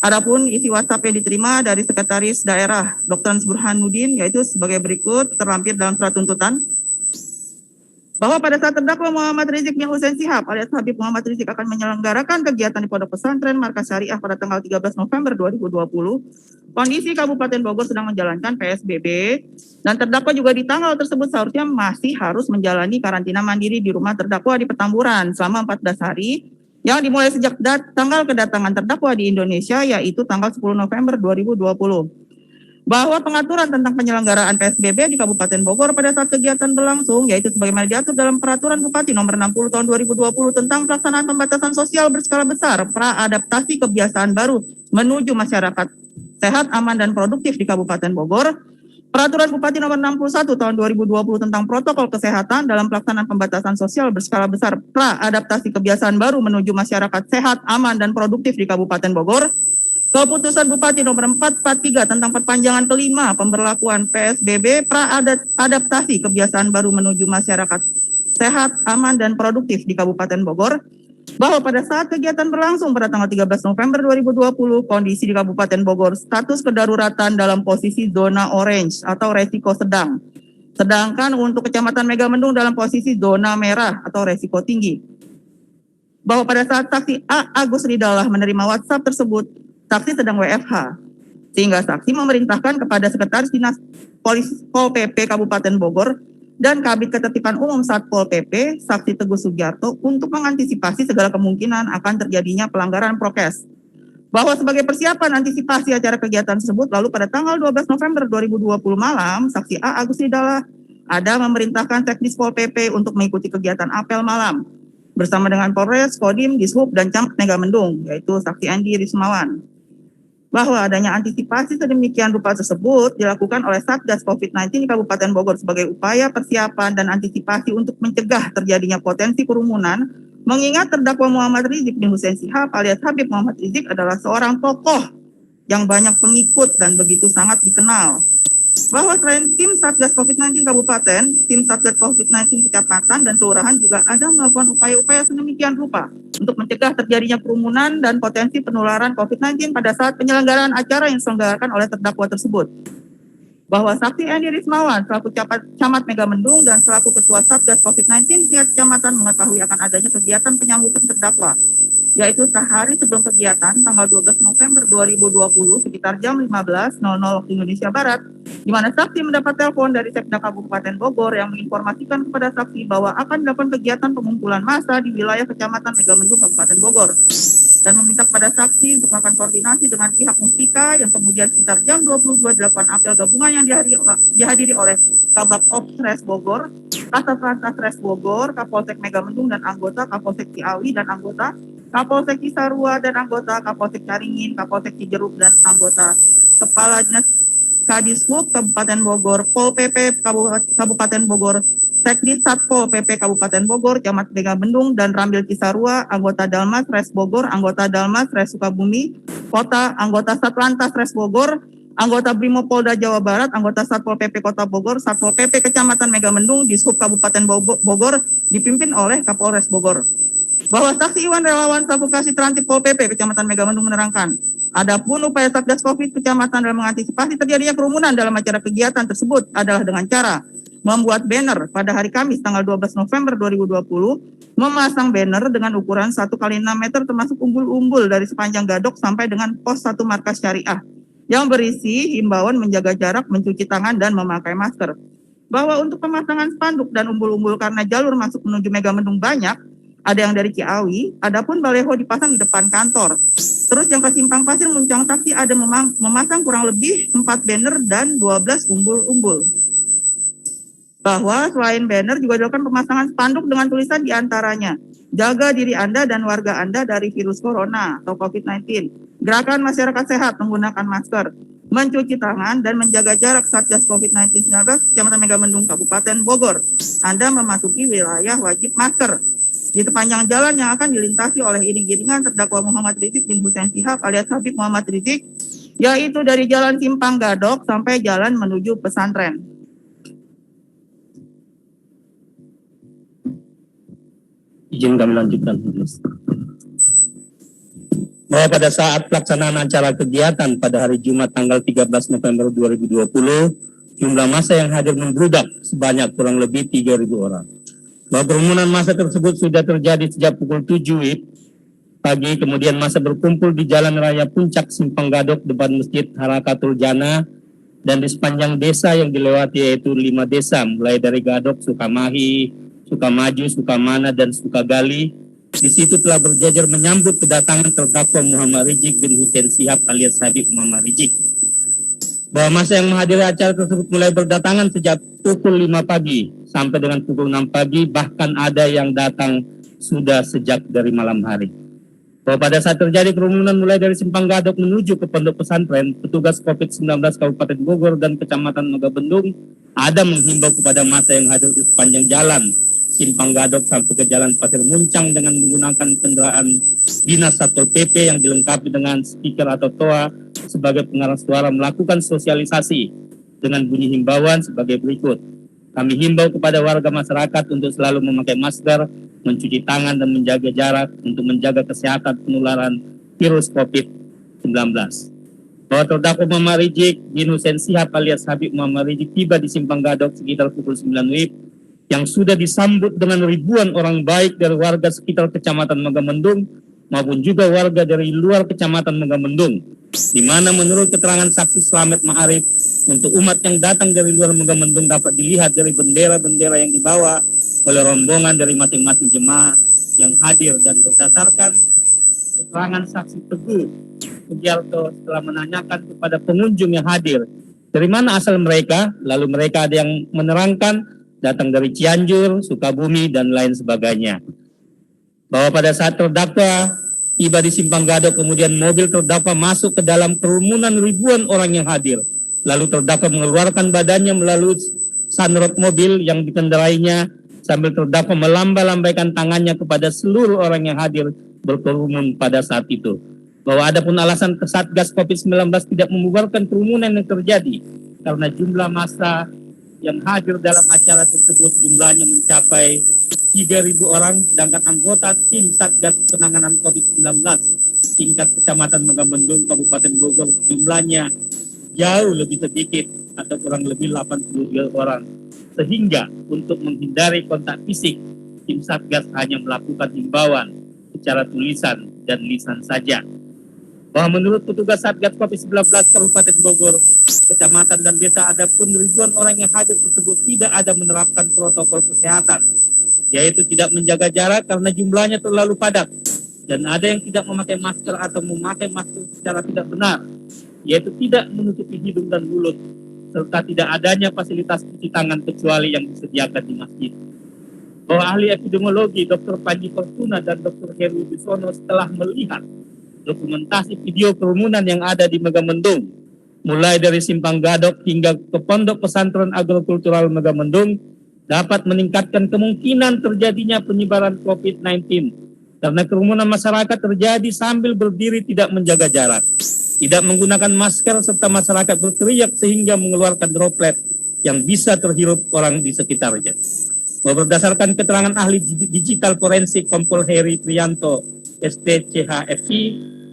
Adapun isi WhatsApp yang diterima dari Sekretaris Daerah Dr. Burhanuddin yaitu sebagai berikut terlampir dalam surat tuntutan. Bahwa pada saat terdakwa Muhammad Rizik bin Hussein Syihab alias Habib Muhammad Rizik akan menyelenggarakan kegiatan di Pondok Pesantren Markas Syariah pada tanggal 13 November 2020, kondisi Kabupaten Bogor sedang menjalankan PSBB dan terdakwa juga di tanggal tersebut seharusnya masih harus menjalani karantina mandiri di rumah terdakwa di Petamburan selama 14 hari yang dimulai sejak tanggal kedatangan terdakwa di Indonesia yaitu tanggal 10 November 2020. Bahwa pengaturan tentang penyelenggaraan PSBB di Kabupaten Bogor pada saat kegiatan berlangsung yaitu sebagaimana diatur dalam Peraturan Bupati Nomor 60 Tahun 2020 tentang pelaksanaan pembatasan sosial berskala besar pra-adaptasi kebiasaan baru menuju masyarakat sehat, aman, dan produktif di Kabupaten Bogor. Peraturan Bupati Nomor 61 Tahun 2020 tentang protokol kesehatan dalam pelaksanaan pembatasan sosial berskala besar pra-adaptasi kebiasaan baru menuju masyarakat sehat, aman, dan produktif di Kabupaten Bogor. Keputusan Bupati Nomor 443 tentang perpanjangan kelima pemberlakuan PSBB pra-adaptasi kebiasaan baru menuju masyarakat sehat, aman, dan produktif di Kabupaten Bogor. Bahwa pada saat kegiatan berlangsung pada tanggal 13 November 2020, kondisi di Kabupaten Bogor status kedaruratan dalam posisi zona orange atau resiko sedang. Sedangkan untuk Kecamatan Megamendung dalam posisi zona merah atau resiko tinggi. Bahwa pada saat saksi A. Agus Ridalah menerima WhatsApp tersebut, saksi sedang WFH, sehingga saksi memerintahkan kepada Sekretaris Dinas Pol PP Kabupaten Bogor dan Kabid Ketertiban Umum Satpol PP, Saksi Teguh Sugiarto, untuk mengantisipasi segala kemungkinan akan terjadinya pelanggaran prokes. Bahwa sebagai persiapan antisipasi acara kegiatan tersebut, lalu pada tanggal 12 November 2020 malam, Saksi A. Agus Ridala ada memerintahkan Teknis Pol PP untuk mengikuti kegiatan apel malam bersama dengan Polres, Kodim, Dishub, dan Camat Megamendung, yaitu Saksi Andi Rismawan. Bahwa adanya antisipasi sedemikian rupa tersebut dilakukan oleh Satgas COVID-19 di Kabupaten Bogor sebagai upaya persiapan dan antisipasi untuk mencegah terjadinya potensi kerumunan, mengingat terdakwa Muhammad Rizik bin Hussein Shihab alias Habib Muhammad Rizik adalah seorang tokoh yang banyak pengikut dan begitu sangat dikenal. Bahwa selain tim Satgas COVID-19 Kabupaten, tim Satgas COVID-19 Kecamatan dan Kelurahan juga ada melakukan upaya-upaya sedemikian rupa untuk mencegah terjadinya kerumunan dan potensi penularan COVID-19 pada saat penyelenggaraan acara yang diselenggarakan oleh terdakwa tersebut. Bahwa Saksi Andi Rismawan selaku Camat Megamendung dan selaku Ketua Satgas COVID-19 tingkat kecamatan mengetahui akan adanya kegiatan penyambutan terdakwa, yaitu sehari sebelum kegiatan tanggal 12 November 2020 sekitar jam 15.00 waktu Indonesia Barat, di mana saksi mendapat telepon dari Sekda Kabupaten Bogor yang menginformasikan kepada saksi bahwa akan dilakukan kegiatan pengumpulan massa di wilayah Kecamatan Megamendung Kabupaten Bogor, dan meminta kepada saksi untuk melakukan koordinasi dengan pihak Muspika yang kemudian sekitar jam 22 dilakukan apel gabungan yang dihadiri oleh Kabak Ops Res Bogor, Kasat Lantas Res Bogor, Kapolsek Megamendung dan anggota Kapolsek Ciawi dan anggota Kapolsek Cisarua dan anggota Kapolsek Caringin, Kapolsek Cijeruk dan anggota Kepala Dinas Kadishub Kabupaten Bogor, Pol PP Kabupaten Bogor, Teknis Satpol PP Kabupaten Bogor, Camat Megamendung dan Rambil Cisarua, anggota Dalmas Res Bogor, anggota Dalmas Res Sukabumi Kota, anggota Satlantas Res Bogor, anggota Brimopolda Jawa Barat, anggota Satpol PP Kota Bogor, Satpol PP Kecamatan Megamendung, Dishub Kabupaten Bogor, dipimpin oleh Kapolres Bogor. Bahwa Saksi Iwan Relawan selaku Kasih Transtip Pol PP Kecamatan Megamendung menerangkan, adapun upaya Satgas Covid Kecamatan dalam mengantisipasi terjadinya kerumunan dalam acara kegiatan tersebut adalah dengan cara membuat banner pada hari Kamis tanggal 12 November 2020, memasang banner dengan ukuran 1 x 6 meter termasuk umbul-umbul dari sepanjang gadok sampai dengan pos 1 markas syariah yang berisi himbauan menjaga jarak, mencuci tangan, dan memakai masker. Bahwa untuk pemasangan spanduk dan umbul-umbul karena jalur masuk menuju Megamendung banyak, ada yang dari Ciawi, adapun baleho dipasang di depan kantor. Terus yang ke Simpang Pasir Muncang Taksi ada memasang kurang lebih 4 banner dan 12 umbul-umbul. Bahwa selain banner juga dilakukan pemasangan spanduk dengan tulisan diantaranya, jaga diri Anda dan warga Anda dari virus corona atau COVID-19. Gerakan masyarakat sehat menggunakan masker, mencuci tangan dan menjaga jarak Satgas COVID-19 Kecamatan Megamendung Kabupaten Bogor. Anda memasuki wilayah wajib masker. Di sepanjang jalan yang akan dilintasi oleh iring-iringan terdakwa Muhammad Rizik bin Hussein Shihab alias Habib Muhammad Rizik, yaitu dari Jalan Simpang Gadok sampai jalan menuju pesantren. Izin kami lanjutkan. Bahwa pada saat pelaksanaan acara kegiatan pada hari Jumat tanggal 13 November 2020, jumlah massa yang hadir membludak sebanyak kurang lebih 3.000 orang. Bahwa kerumunan massa tersebut sudah terjadi sejak pukul 7 WIB pagi, kemudian massa berkumpul di Jalan Raya Puncak Simpang Gadok depan Masjid Harakatul Jannah dan di sepanjang desa yang dilewati, yaitu 5 desa mulai dari Gadok, Sukamahi, Sukamaju, Sukamana, dan Sukagali. Di situ telah berjajar menyambut kedatangan terdakwa Muhammad Rizik bin Hussein Shihab alias Habib Muhammad Rizik. Bahwa masa yang menghadiri acara tersebut mulai berdatangan sejak pukul 5 pagi sampai dengan pukul 6 pagi, bahkan ada yang datang sudah sejak dari malam hari. Bahwa pada saat terjadi kerumunan mulai dari Simpang Gadok menuju ke pondok pesantren, petugas COVID-19 Kabupaten Bogor dan Kecamatan Megamendung ada menghimbau kepada massa yang hadir di sepanjang jalan Simpang Gadok sampai ke Jalan Pasir Muncang dengan menggunakan kendaraan dinas Satpol PP yang dilengkapi dengan speaker atau toa sebagai pengarah suara melakukan sosialisasi dengan bunyi himbauan sebagai berikut. Kami himbau kepada warga masyarakat untuk selalu memakai masker, mencuci tangan, dan menjaga jarak untuk menjaga kesehatan penularan virus COVID-19. Bahwa terdakwa Muhammad Rizik bin Hussein Shihab alias Habib Muhammad Rizik tiba di Simpang Gadok sekitar pukul 9 WIB yang sudah disambut dengan ribuan orang baik dari warga sekitar Kecamatan Megamendung maupun juga warga dari luar Kecamatan Megamendung di mana menurut keterangan saksi Slamet Ma'arif, untuk umat yang datang dari luar Megamendung dapat dilihat dari bendera-bendera yang dibawa oleh rombongan dari masing-masing jemaah yang hadir, dan berdasarkan keterangan saksi Teguh Sugiarto setelah menanyakan kepada pengunjung yang hadir dari mana asal mereka, lalu mereka ada yang menerangkan datang dari Cianjur, Sukabumi, dan lain sebagainya. Bahwa pada saat terdakwa tiba di Simpang Gadok, kemudian mobil terdakwa masuk ke dalam kerumunan ribuan orang yang hadir. Lalu terdakwa mengeluarkan badannya melalui sunroof mobil yang dikendarainya sambil terdakwa melambaikan tangannya kepada seluruh orang yang hadir berkerumun pada saat itu. Bahwa ada pun alasan Satgas COVID-19 tidak membubarkan kerumunan yang terjadi karena jumlah massa yang hadir dalam acara tersebut jumlahnya mencapai 3.000 orang, sedangkan anggota tim Satgas Penanganan COVID-19 tingkat Kecamatan Megamendung, Kabupaten Bogor jumlahnya jauh lebih sedikit atau kurang lebih 82 orang. Sehingga untuk menghindari kontak fisik, tim Satgas hanya melakukan himbauan secara tulisan dan lisan saja. Bahwa menurut petugas Satgas COVID-19 Kabupaten Bogor, kecamatan dan desa, ada pun ribuan orang yang hadir tersebut tidak ada menerapkan protokol kesehatan, yaitu tidak menjaga jarak karena jumlahnya terlalu padat, dan ada yang tidak memakai masker atau memakai masker secara tidak benar, yaitu tidak menutupi hidung dan mulut, serta tidak adanya fasilitas cuci tangan kecuali yang disediakan di masjid. Bahwa ahli epidemiologi Dr. Panji Fortuna dan Dr. Heru Bisono setelah melihat dokumentasi video kerumunan yang ada di Megamendung, mulai dari Simpang Gadok hingga ke Pondok Pesantren Agrokultural Megamendung, dapat meningkatkan kemungkinan terjadinya penyebaran COVID-19 karena kerumunan masyarakat terjadi sambil berdiri tidak menjaga jarak, tidak menggunakan masker, serta masyarakat berteriak sehingga mengeluarkan droplet yang bisa terhirup orang di sekitarnya. Berdasarkan keterangan ahli digital forensik Kompol Heri Trianto STCHFI,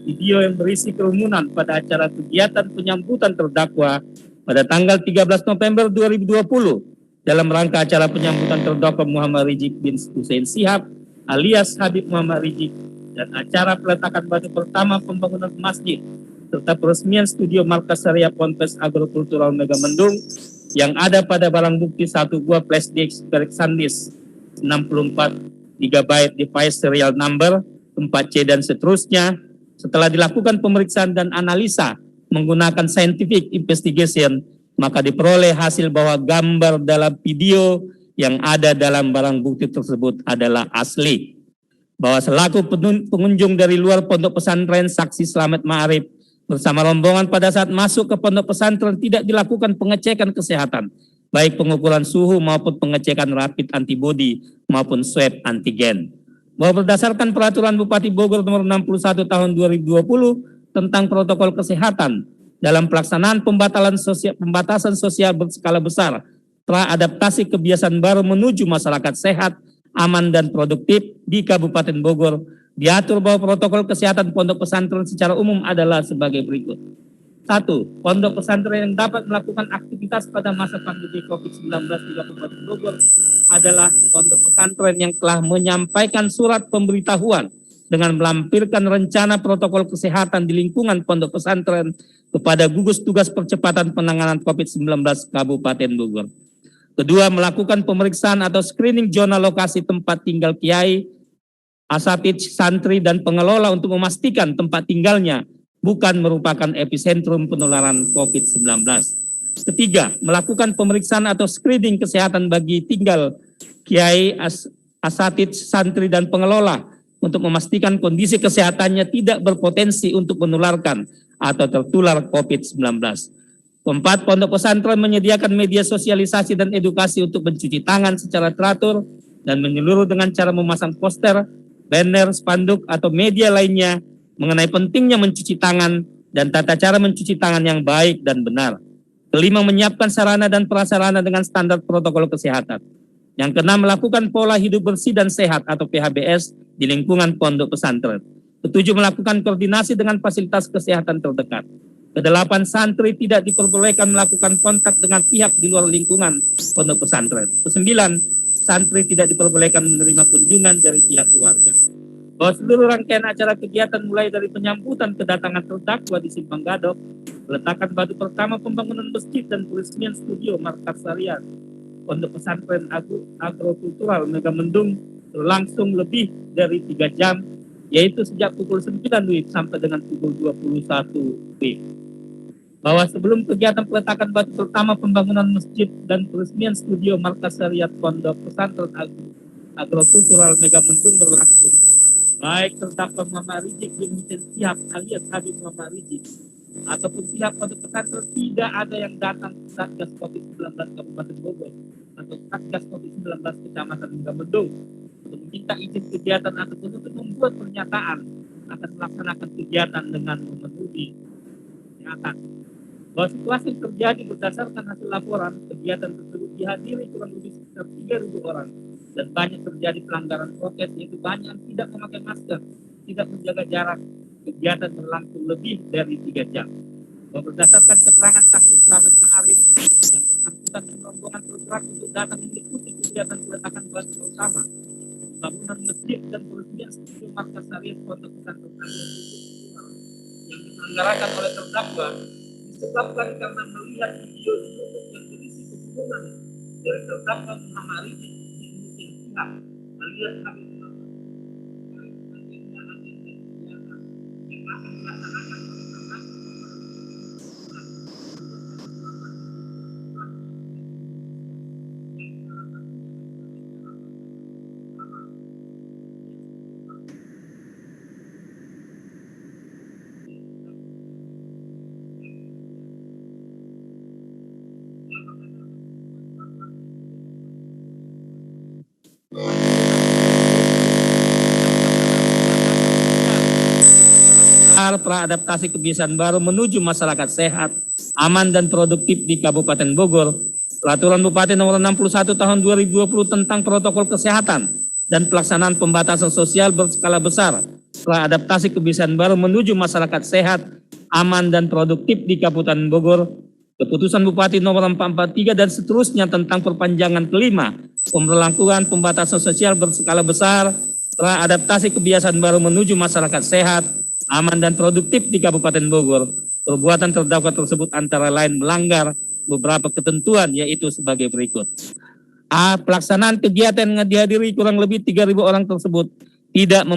video yang berisi kerumunan pada acara kegiatan penyambutan terdakwa pada tanggal 13 November 2020 dalam rangka acara penyambutan terdakwa Muhammad Rizik bin Hussein Shihab alias Habib Muhammad Rizik, dan acara peletakan batu pertama pembangunan masjid serta peresmian studio Markas Syariah Ponpes Agrokultural Megamendung yang ada pada barang bukti 1 buah flash disk merek SanDisk 64 GB device serial number 4C dan seterusnya. Setelah dilakukan pemeriksaan dan analisa menggunakan scientific investigation, maka diperoleh hasil bahwa gambar dalam video yang ada dalam barang bukti tersebut adalah asli. Bahwa selaku pengunjung dari luar pondok pesantren, saksi Slamet Ma'arif bersama rombongan pada saat masuk ke pondok pesantren tidak dilakukan pengecekan kesehatan, baik pengukuran suhu maupun pengecekan rapid antibody maupun swab antigen. Bahwa berdasarkan peraturan Bupati Bogor nomor 61 tahun 2020 tentang protokol kesehatan dalam pelaksanaan pembatasan sosial berskala besar, teradaptasi kebiasaan baru menuju masyarakat sehat, aman dan produktif di Kabupaten Bogor, diatur bahwa protokol kesehatan pondok pesantren secara umum adalah sebagai berikut. 1. Pondok pesantren yang dapat melakukan aktivitas pada masa pandemi COVID-19 di Kabupaten Bogor adalah pondok pesantren yang telah menyampaikan surat pemberitahuan dengan melampirkan rencana protokol kesehatan di lingkungan pondok pesantren kepada gugus tugas percepatan penanganan COVID-19 Kabupaten Bogor. Kedua, melakukan pemeriksaan atau screening zona lokasi tempat tinggal kiai, asatidz, santri, dan pengelola untuk memastikan tempat tinggalnya bukan merupakan epicentrum penularan COVID-19. Ketiga, melakukan pemeriksaan atau screening kesehatan bagi tinggal kiai, asatidz, santri, dan pengelola untuk memastikan kondisi kesehatannya tidak berpotensi untuk menularkan atau tertular COVID-19. Keempat, pondok pesantren menyediakan media sosialisasi dan edukasi untuk mencuci tangan secara teratur dan menyeluruh dengan cara memasang poster, banner, spanduk, atau media lainnya mengenai pentingnya mencuci tangan dan tata cara mencuci tangan yang baik dan benar. Kelima, menyiapkan sarana dan prasarana dengan standar protokol kesehatan. Yang keenam, melakukan pola hidup bersih dan sehat atau PHBS di lingkungan pondok pesantren. Ketujuh, melakukan koordinasi dengan fasilitas kesehatan terdekat. Kedelapan, santri tidak diperbolehkan melakukan kontak dengan pihak di luar lingkungan pondok pesantren. Kesembilan, santri tidak diperbolehkan menerima kunjungan dari pihak keluarga. bahwa seluruh rangkaian acara kegiatan mulai dari penyambutan kedatangan terdakwa di Simpang Gadok, peletakan batu pertama pembangunan masjid dan peresmian studio markas syariah Pondok Pesantren Agrokultural Megamendung berlangsung lebih dari 3 jam, yaitu sejak pukul 9 WIB sampai dengan pukul 21 WIB. Bahwa sebelum kegiatan peletakan batu pertama pembangunan masjid dan peresmian studio markas syariah Pondok Pesantren Agrokultural Megamendung berlangsung, baik terdakwa Muhammad Rizik bin Hussein Sihab alias Habib Muhammad Rizik ataupun pihak pondok pesantren tidak ada yang datang ke Satgas COVID-19 Kabupaten Bogor atau Satgas COVID-19 Kecamatan Megamendung untuk meminta izin kegiatan ataupun untuk membuat pernyataan akan melaksanakan kegiatan dengan memenuhi kesehatan. Bahwa situasi yang terjadi berdasarkan hasil laporan, kegiatan tersebut dihadiri kurang lebih sekitar 3.000 orang dan banyak terjadi pelanggaran prokes, yaitu banyak yang tidak memakai masker, tidak menjaga jarak. Kegiatan berlangsung lebih dari 3 jam. Bahwa berdasarkan keterangan saksi Slamet Ma'arif yang bersangkutan dan rombongan bergerak untuk datang mengikuti kegiatan peletakan batu pertama pembangunan masjid dan peresmian studio markas syariah Pondok Pesantren Agrokultural yang diselenggarakan oleh terdakwa disebabkan karena melihat video di YouTube yang berisi pembunuhan dari terdakwa Muhammad Rizik bin Hussein Sihab alias Habib Muhammad yang akan melaksanakan praadaptasi kebiasaan baru menuju masyarakat sehat, aman dan produktif di Kabupaten Bogor, Peraturan Bupati Nomor 61 Tahun 2020 tentang protokol kesehatan dan pelaksanaan pembatasan sosial berskala besar, praadaptasi kebiasaan baru menuju masyarakat sehat, aman dan produktif di Kabupaten Bogor, Keputusan Bupati Nomor 443 dan seterusnya tentang perpanjangan kelima, pemberlakuan pembatasan sosial berskala besar, praadaptasi kebiasaan baru menuju masyarakat sehat, aman dan produktif di Kabupaten Bogor. Perbuatan terdakwa tersebut antara lain melanggar beberapa ketentuan, yaitu sebagai berikut. A. Pelaksanaan kegiatan yang dihadiri kurang lebih 3.000 orang tersebut tidak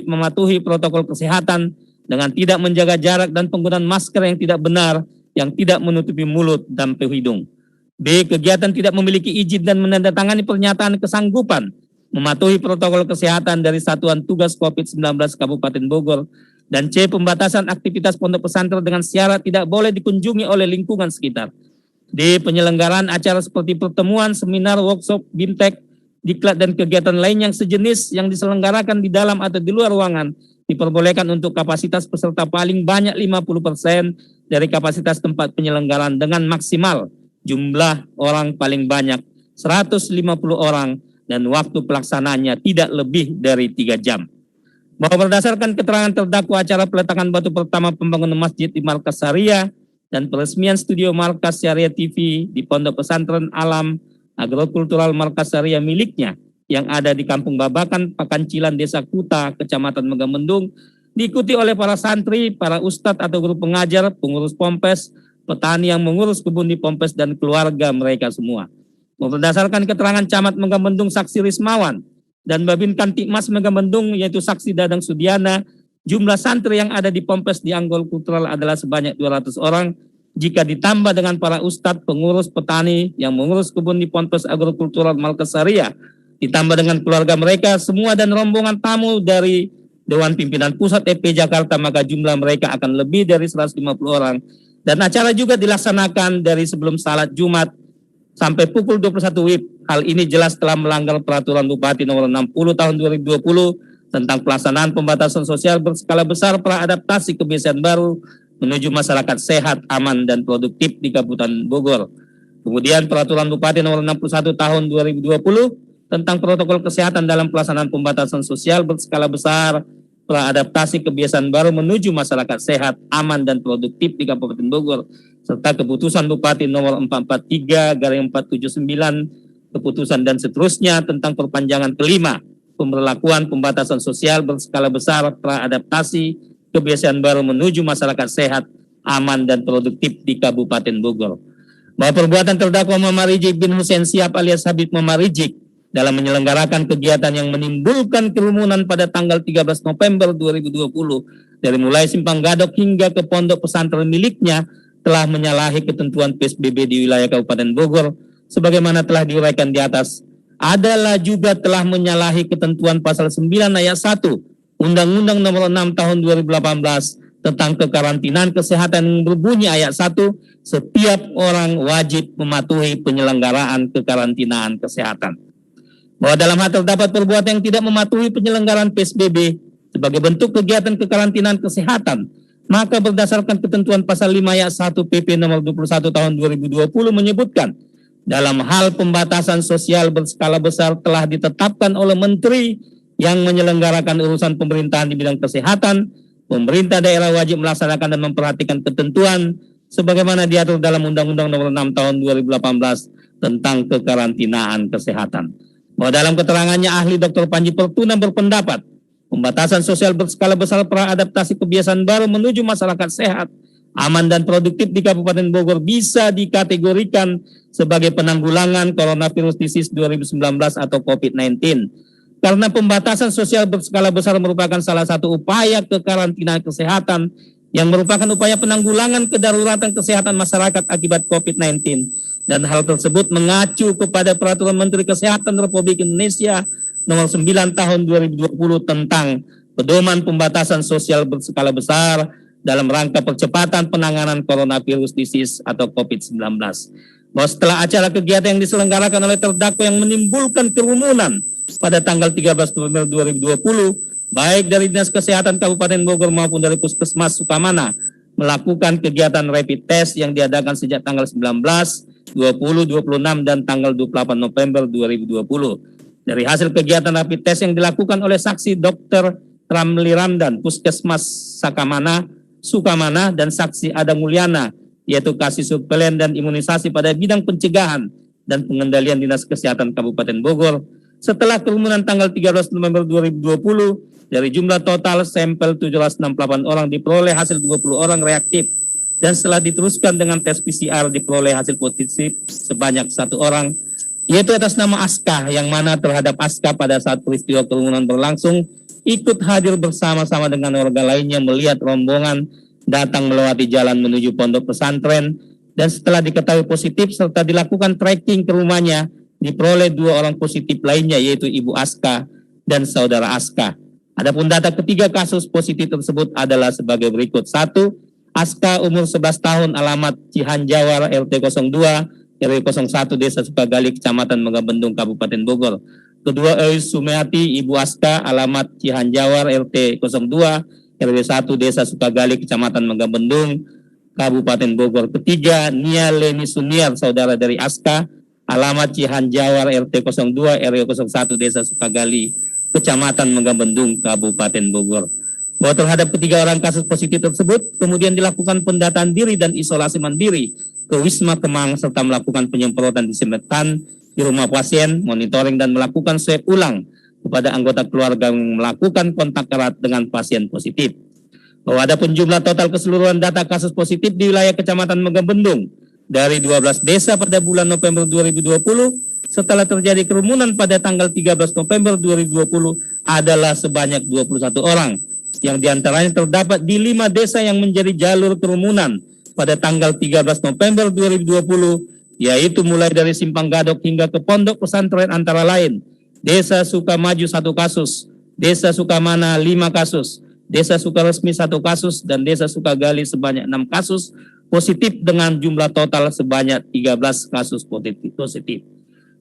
mematuhi protokol kesehatan dengan tidak menjaga jarak dan penggunaan masker yang tidak benar yang tidak menutupi mulut dan hidung. B. Kegiatan tidak memiliki izin dan menandatangani pernyataan kesanggupan mematuhi protokol kesehatan dari Satuan Tugas COVID-19 Kabupaten Bogor. Dan C. Pembatasan aktivitas pondok pesantren dengan syarat tidak boleh dikunjungi oleh lingkungan sekitar. D. Penyelenggaraan acara seperti pertemuan, seminar, workshop, bimtek, diklat dan kegiatan lain yang sejenis yang diselenggarakan di dalam atau di luar ruangan diperbolehkan untuk kapasitas peserta paling banyak 50% dari kapasitas tempat penyelenggaraan dengan maksimal jumlah orang paling banyak 150 orang dan waktu pelaksanaannya tidak lebih dari 3 jam. Bahwa berdasarkan keterangan terdakwa acara peletakan batu pertama pembangunan masjid di Markas Syariah dan peresmian studio Markas Syariah TV di Pondok Pesantren Alam Agrokultural Markas Syariah miliknya yang ada di Kampung Babakan, Pakancilan, Desa Kuta, Kecamatan Megamendung, diikuti oleh para santri, para ustadz atau guru pengajar, pengurus Pompes, petani yang mengurus kebun di Pompes dan keluarga mereka semua. Berdasarkan keterangan Camat Megamendung Saksi Rismawan dan Babin Kantikmas Megamendung yaitu Saksi Dadang Sudiana, jumlah santri yang ada di Pompes di Anggol Kultural adalah sebanyak 200 orang. Jika ditambah dengan para ustadz, pengurus petani yang mengurus kebun di Pompes Agrokultural Markas Syariah, ditambah dengan keluarga mereka semua dan rombongan tamu dari Dewan Pimpinan Pusat EP Jakarta, maka jumlah mereka akan lebih dari 150 orang. Dan acara juga dilaksanakan dari sebelum salat Jumat sampai pukul 21 WIB. Hal ini jelas telah melanggar Peraturan Bupati Nomor 60 Tahun 2020 tentang pelaksanaan pembatasan sosial berskala besar praadaptasi kebiasaan baru menuju masyarakat sehat, aman, dan produktif di Kabupaten Bogor. Kemudian Peraturan Bupati Nomor 61 Tahun 2020 tentang protokol kesehatan dalam pelaksanaan pembatasan sosial berskala besar praadaptasi kebiasaan baru menuju masyarakat sehat, aman, dan produktif di Kabupaten Bogor, serta Keputusan Bupati Nomor 443/479 keputusan dan seterusnya tentang perpanjangan kelima pemberlakuan pembatasan sosial berskala besar praadaptasi kebiasaan baru menuju masyarakat sehat, aman, dan produktif di Kabupaten Bogor. Bahwa perbuatan terdakwa Muhammad Rizik bin Hussein Sihab alias Habib Muhammad Rizik dalam menyelenggarakan kegiatan yang menimbulkan kerumunan pada tanggal 13 November 2020 dari mulai Simpang Gadok hingga ke pondok pesantren miliknya telah menyalahi ketentuan PSBB di wilayah Kabupaten Bogor sebagaimana telah diuraikan di atas, adalah juga telah menyalahi ketentuan pasal 9 ayat 1 Undang-Undang Nomor 6 Tahun 2018 tentang kekarantinaan kesehatan yang berbunyi ayat 1, setiap orang wajib mematuhi penyelenggaraan kekarantinaan kesehatan. Bahwa dalam hal terdapat perbuatan yang tidak mematuhi penyelenggaraan PSBB sebagai bentuk kegiatan kekarantinaan kesehatan, maka berdasarkan ketentuan pasal 5 ayat 1 PP nomor 21 tahun 2020 menyebutkan, dalam hal pembatasan sosial berskala besar telah ditetapkan oleh menteri yang menyelenggarakan urusan pemerintahan di bidang kesehatan, pemerintah daerah wajib melaksanakan dan memperhatikan ketentuan sebagaimana diatur dalam Undang-Undang Nomor 6 Tahun 2018 tentang kekarantinaan kesehatan. Bahwa dalam keterangannya ahli Dr. Panji Pertuna berpendapat, pembatasan sosial berskala besar praadaptasi kebiasaan baru menuju masyarakat sehat, aman, dan produktif di Kabupaten Bogor bisa dikategorikan sebagai penanggulangan coronavirus disease 2019 atau COVID-19. Karena pembatasan sosial berskala besar merupakan salah satu upaya kekarantinaan kesehatan yang merupakan upaya penanggulangan kedaruratan kesehatan masyarakat akibat COVID-19. Dan hal tersebut mengacu kepada Peraturan Menteri Kesehatan Republik Indonesia Nomor 9 Tahun 2020 tentang pedoman pembatasan sosial berskala besar dalam rangka percepatan penanganan coronavirus disease atau COVID-19. Bahwa setelah acara kegiatan yang diselenggarakan oleh terdakwa yang menimbulkan kerumunan pada tanggal 13 November 2020, baik dari Dinas Kesehatan Kabupaten Bogor maupun dari Puskesmas Sukamana melakukan kegiatan rapid test yang diadakan sejak tanggal 19, 20, 26, dan tanggal 28 November 2020. Dari hasil kegiatan rapid test yang dilakukan oleh saksi Dr. Ramli Ramdan, Puskesmas Sukamana, dan saksi Ada Mulyana, yaitu kasih surveilan dan imunisasi pada bidang pencegahan dan pengendalian Dinas Kesehatan Kabupaten Bogor. Setelah kerumunan tanggal 13 November 2020, dari jumlah total sampel 768 orang diperoleh hasil 20 orang reaktif, dan setelah diteruskan dengan tes PCR diperoleh hasil positif sebanyak 1 orang, yaitu atas nama Aska, yang mana terhadap Aska pada saat peristiwa kerumunan berlangsung ikut hadir bersama-sama dengan warga lainnya melihat rombongan datang melewati jalan menuju pondok pesantren, dan setelah diketahui positif serta dilakukan tracking ke rumahnya diperoleh 2 orang positif lainnya, yaitu Ibu Aska dan Saudara Aska. Adapun data ketiga kasus positif tersebut adalah sebagai berikut. 1. Aska umur 11 tahun alamat Cihanjawar RT 02 RW 01 Desa Sukagali Kecamatan Megabendung Kabupaten Bogor. Kedua, Eus Sumiati Ibu Aska alamat Cihanjawar RT 02 RW 1 Desa Sukagali Kecamatan Megabendung Kabupaten Bogor. Ketiga, Nia Leni Suniar saudara dari Aska alamat Cihanjawar RT 02 RW 01 Desa Sukagali Kecamatan Megabendung Kabupaten Bogor. Bahwa terhadap ketiga orang kasus positif tersebut kemudian dilakukan pendataan diri dan isolasi mandiri ke Wisma Kemang serta melakukan penyemprotan disinfektan di rumah pasien, monitoring dan melakukan swab ulang kepada anggota keluarga yang melakukan kontak erat dengan pasien positif. Bahwa ada pun jumlah total keseluruhan data kasus positif di wilayah Kecamatan Megabendung dari 12 desa pada bulan November 2020 setelah terjadi kerumunan pada tanggal 13 November 2020 adalah sebanyak 21 orang, yang diantaranya terdapat di 5 desa yang menjadi jalur kerumunan pada tanggal 13 November 2020, yaitu mulai dari Simpang Gadok hingga ke Pondok Pesantren antara lain Desa Sukamaju 1 kasus, Desa Sukamana 5 kasus, Desa Sukaresmi 1 kasus, dan Desa Sukagali sebanyak 6 kasus positif dengan jumlah total sebanyak 13 kasus positif.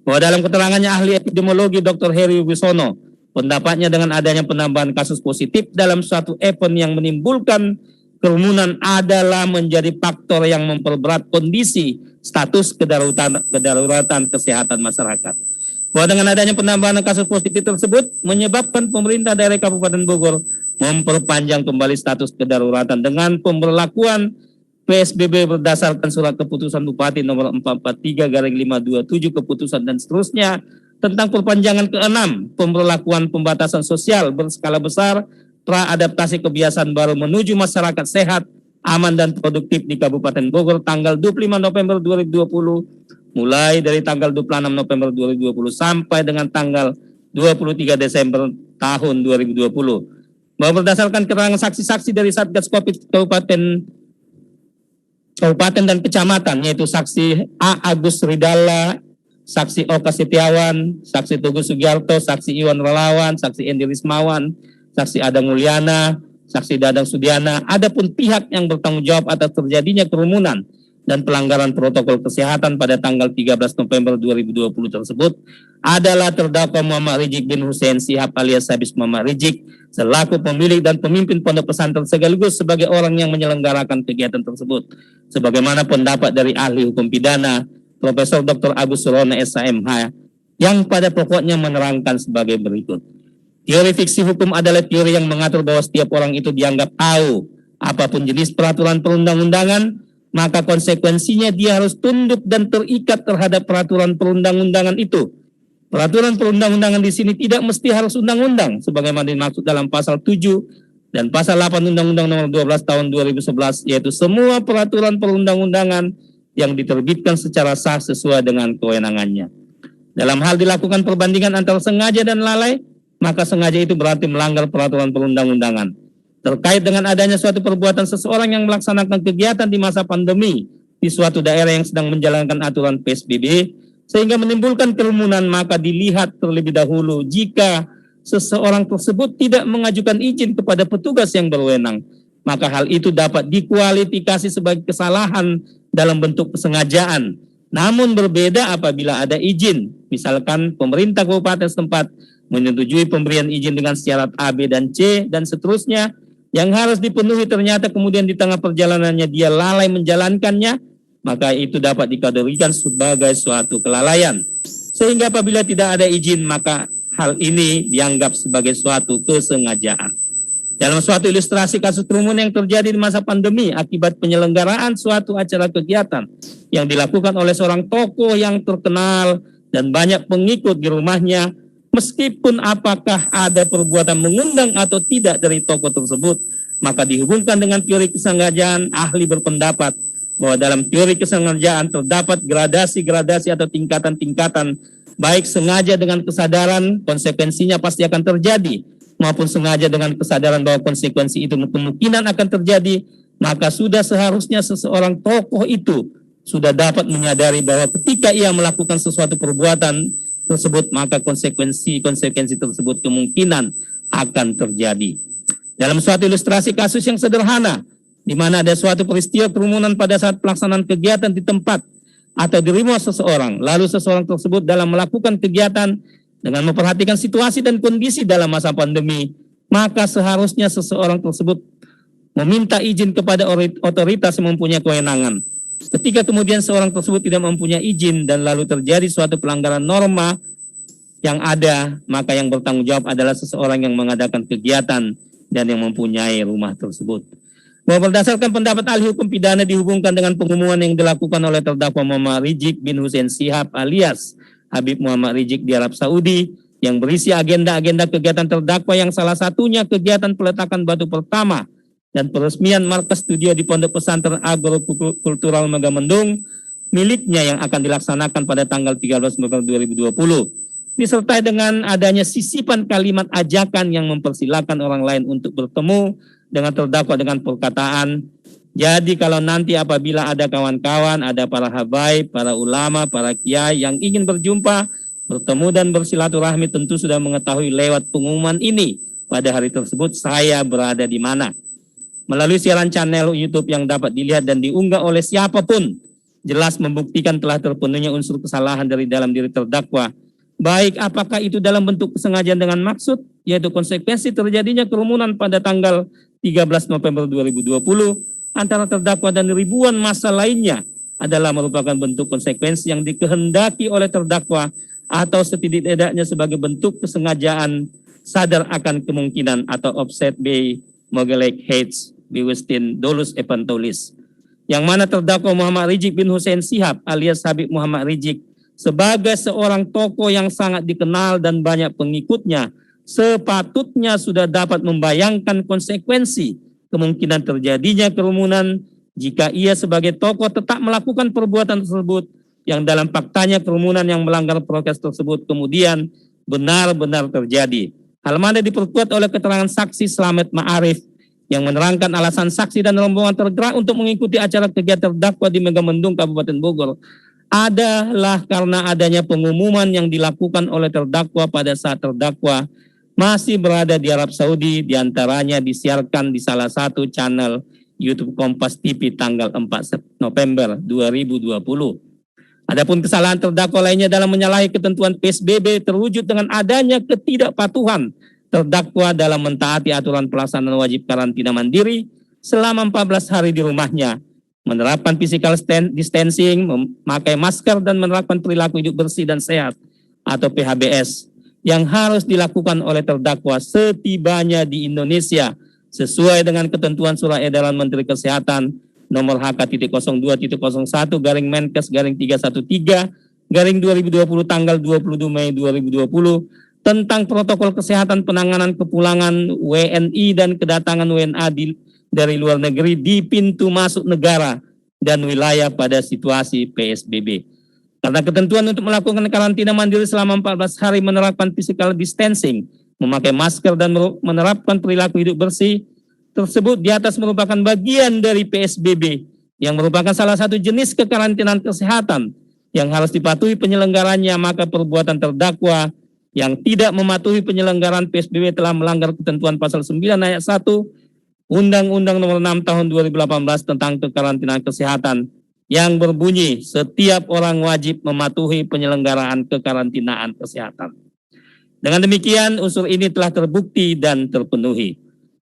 Bahwa dalam keterangannya ahli epidemiologi Dr. Heri Wisono, pendapatnya dengan adanya penambahan kasus positif dalam suatu event yang menimbulkan kerumunan adalah menjadi faktor yang memperberat kondisi status kedaruratan kesehatan masyarakat. Bahwa dengan adanya penambahan kasus positif tersebut menyebabkan pemerintah daerah Kabupaten Bogor memperpanjang kembali status kedaruratan dengan pemberlakuan PSBB berdasarkan surat keputusan Bupati nomor 443/527 keputusan dan seterusnya tentang perpanjangan ke-6 pemberlakuan pembatasan sosial berskala besar pra-adaptasi kebiasaan baru menuju masyarakat sehat, aman dan produktif di Kabupaten Bogor tanggal 25 November 2020 mulai dari tanggal 26 November 2020 sampai dengan tanggal 23 Desember tahun 2020. Bahwa berdasarkan keterangan saksi-saksi dari Satgas Covid Kabupaten dan Kecamatan, yaitu saksi A. Agus Ridala, saksi Oka Setiawan, saksi Tugu Sugiarto, saksi Iwan Relawan, saksi Endi Rismawan, saksi Adang Mulyana, saksi Dadang Sudiana, adapun pihak yang bertanggung jawab atas terjadinya kerumunan dan pelanggaran protokol kesehatan pada tanggal 13 November 2020 tersebut adalah terdakwa Muhammad Rizik bin Hussein Shihab alias Habib Muhammad Rizik selaku pemilik dan pemimpin pondok pesantren sekaligus sebagai orang yang menyelenggarakan kegiatan tersebut. Sebagaimana pendapat dari ahli hukum pidana Profesor Dr. Agus Surono SHMH yang pada pokoknya menerangkan sebagai berikut. Teori fiksi hukum adalah teori yang mengatur bahwa setiap orang itu dianggap tahu apapun jenis peraturan perundang-undangan, maka konsekuensinya dia harus tunduk dan terikat terhadap peraturan perundang-undangan itu. Peraturan perundang-undangan di sini tidak mesti harus undang-undang, sebagaimana dimaksud dalam pasal 7 dan pasal 8 Undang-Undang Nomor 12 Tahun 2011, yaitu semua peraturan perundang-undangan yang diterbitkan secara sah sesuai dengan kewenangannya. Dalam hal dilakukan perbandingan antara sengaja dan lalai, maka sengaja itu berarti melanggar peraturan perundang-undangan. Terkait dengan adanya suatu perbuatan seseorang yang melaksanakan kegiatan di masa pandemi di suatu daerah yang sedang menjalankan aturan PSBB sehingga menimbulkan kerumunan, maka dilihat terlebih dahulu jika seseorang tersebut tidak mengajukan izin kepada petugas yang berwenang, maka hal itu dapat dikualifikasi sebagai kesalahan dalam bentuk kesengajaan. Namun berbeda apabila ada izin, misalkan pemerintah kabupaten setempat menyetujui pemberian izin dengan syarat A, B, dan C, dan seterusnya, yang harus dipenuhi ternyata kemudian di tengah perjalanannya dia lalai menjalankannya, maka itu dapat dikategorikan sebagai suatu kelalaian. Sehingga apabila tidak ada izin, maka hal ini dianggap sebagai suatu kesengajaan. Dalam suatu ilustrasi kasus kerumunan yang terjadi di masa pandemi akibat penyelenggaraan suatu acara kegiatan yang dilakukan oleh seorang tokoh yang terkenal dan banyak pengikut di rumahnya, meskipun apakah ada perbuatan mengundang atau tidak dari tokoh tersebut, maka dihubungkan dengan teori kesengajaan. Ahli berpendapat bahwa dalam teori kesengajaan terdapat gradasi-gradasi atau tingkatan-tingkatan, baik sengaja dengan kesadaran konsekuensinya pasti akan terjadi, maupun sengaja dengan kesadaran bahwa konsekuensi itu kemungkinan akan terjadi, maka sudah seharusnya seseorang tokoh itu sudah dapat menyadari bahwa ketika ia melakukan sesuatu perbuatan tersebut, maka konsekuensi tersebut kemungkinan akan terjadi. Dalam suatu ilustrasi kasus yang sederhana, di mana ada suatu peristiwa kerumunan pada saat pelaksanaan kegiatan di tempat atau di rumah seseorang, lalu seseorang tersebut dalam melakukan kegiatan dengan memperhatikan situasi dan kondisi dalam masa pandemi, maka seharusnya seseorang tersebut meminta izin kepada otoritas yang mempunyai kewenangan. Ketika kemudian seorang tersebut tidak mempunyai izin dan lalu terjadi suatu pelanggaran norma yang ada, maka yang bertanggung jawab adalah seseorang yang mengadakan kegiatan dan yang mempunyai rumah tersebut. Bahwa berdasarkan pendapat ahli hukum pidana dihubungkan dengan pengumuman yang dilakukan oleh terdakwa Muhammad Rizik bin Hussein Shihab alias Habib Muhammad Rizik di Arab Saudi yang berisi agenda-agenda kegiatan terdakwa yang salah satunya kegiatan peletakan batu pertama dan peresmian markas studio di Pondok Pesantren Agrokultural Megamendung miliknya yang akan dilaksanakan pada tanggal 13 November 2020. Disertai dengan adanya sisipan kalimat ajakan yang mempersilahkan orang lain untuk bertemu dengan terdakwa dengan perkataan, jadi kalau nanti apabila ada kawan-kawan, ada para habaib, para ulama, para kiai yang ingin berjumpa, bertemu dan bersilaturahmi, tentu sudah mengetahui lewat pengumuman ini pada hari tersebut saya berada di mana. Melalui siaran channel YouTube yang dapat dilihat dan diunggah oleh siapapun, jelas membuktikan telah terpenuhnya unsur kesalahan dari dalam diri terdakwa. Baik apakah itu dalam bentuk kesengajaan dengan maksud, yaitu konsekuensi terjadinya kerumunan pada tanggal 13 November 2020 antara terdakwa dan ribuan massa lainnya adalah merupakan bentuk konsekuensi yang dikehendaki oleh terdakwa atau setidak-tidaknya sebagai bentuk kesengajaan sadar akan kemungkinan atau offset by Mogelek Hates Biwestin Dolus Epantolis, yang mana terdakwa Muhammad Rizik bin Hussein Shihab alias Habib Muhammad Rizik sebagai seorang tokoh yang sangat dikenal dan banyak pengikutnya, sepatutnya sudah dapat membayangkan konsekuensi kemungkinan terjadinya kerumunan jika ia sebagai tokoh tetap melakukan perbuatan tersebut yang dalam faktanya kerumunan yang melanggar prokes tersebut kemudian benar-benar terjadi. Hal mana diperkuat oleh keterangan saksi Slamet Ma'arif yang menerangkan alasan saksi dan rombongan tergerak untuk mengikuti acara kegiatan terdakwa di Megamendung, Kabupaten Bogor adalah karena adanya pengumuman yang dilakukan oleh terdakwa pada saat terdakwa masih berada di Arab Saudi, diantaranya disiarkan di salah satu channel YouTube Kompas TV tanggal 4 November 2020. Adapun kesalahan terdakwa lainnya dalam menyalahi ketentuan PSBB terwujud dengan adanya ketidakpatuhan terdakwa dalam mentaati aturan pelaksanaan wajib karantina mandiri selama 14 hari di rumahnya, menerapkan physical distancing, memakai masker dan menerapkan perilaku hidup bersih dan sehat atau PHBS yang harus dilakukan oleh terdakwa setibanya di Indonesia sesuai dengan ketentuan Surat Edaran Menteri Kesehatan nomor HK.02.Menkes/313/2020 tanggal 22 Mei 2020 tentang protokol kesehatan penanganan kepulangan WNI dan kedatangan WNA dari luar negeri di pintu masuk negara dan wilayah pada situasi PSBB. Karena ketentuan untuk melakukan karantina mandiri selama 14 hari menerapkan physical distancing, memakai masker dan menerapkan perilaku hidup bersih tersebut di atas merupakan bagian dari PSBB yang merupakan salah satu jenis kekarantinaan kesehatan yang harus dipatuhi penyelenggaranya, maka perbuatan terdakwa yang tidak mematuhi penyelenggaraan PSBB telah melanggar ketentuan pasal 9 ayat 1 Undang-Undang Nomor 6 Tahun 2018 tentang kekarantinaan kesehatan yang berbunyi setiap orang wajib mematuhi penyelenggaraan kekarantinaan kesehatan. Dengan demikian unsur ini telah terbukti dan terpenuhi.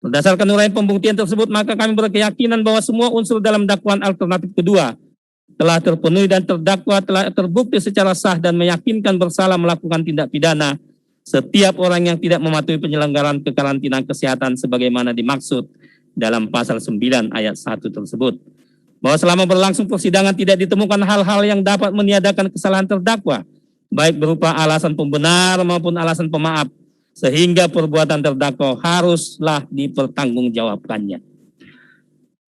Berdasarkan uraian pembuktian tersebut, maka kami berkeyakinan bahwa semua unsur dalam dakwaan alternatif kedua telah terpenuhi dan terdakwa telah terbukti secara sah dan meyakinkan bersalah melakukan tindak pidana setiap orang yang tidak mematuhi penyelenggaraan kekarantinaan kesehatan sebagaimana dimaksud dalam pasal 9 ayat 1 tersebut. Bahwa selama berlangsung persidangan tidak ditemukan hal-hal yang dapat meniadakan kesalahan terdakwa, baik berupa alasan pembenar maupun alasan pemaaf, sehingga perbuatan terdakwa haruslah dipertanggungjawabkannya.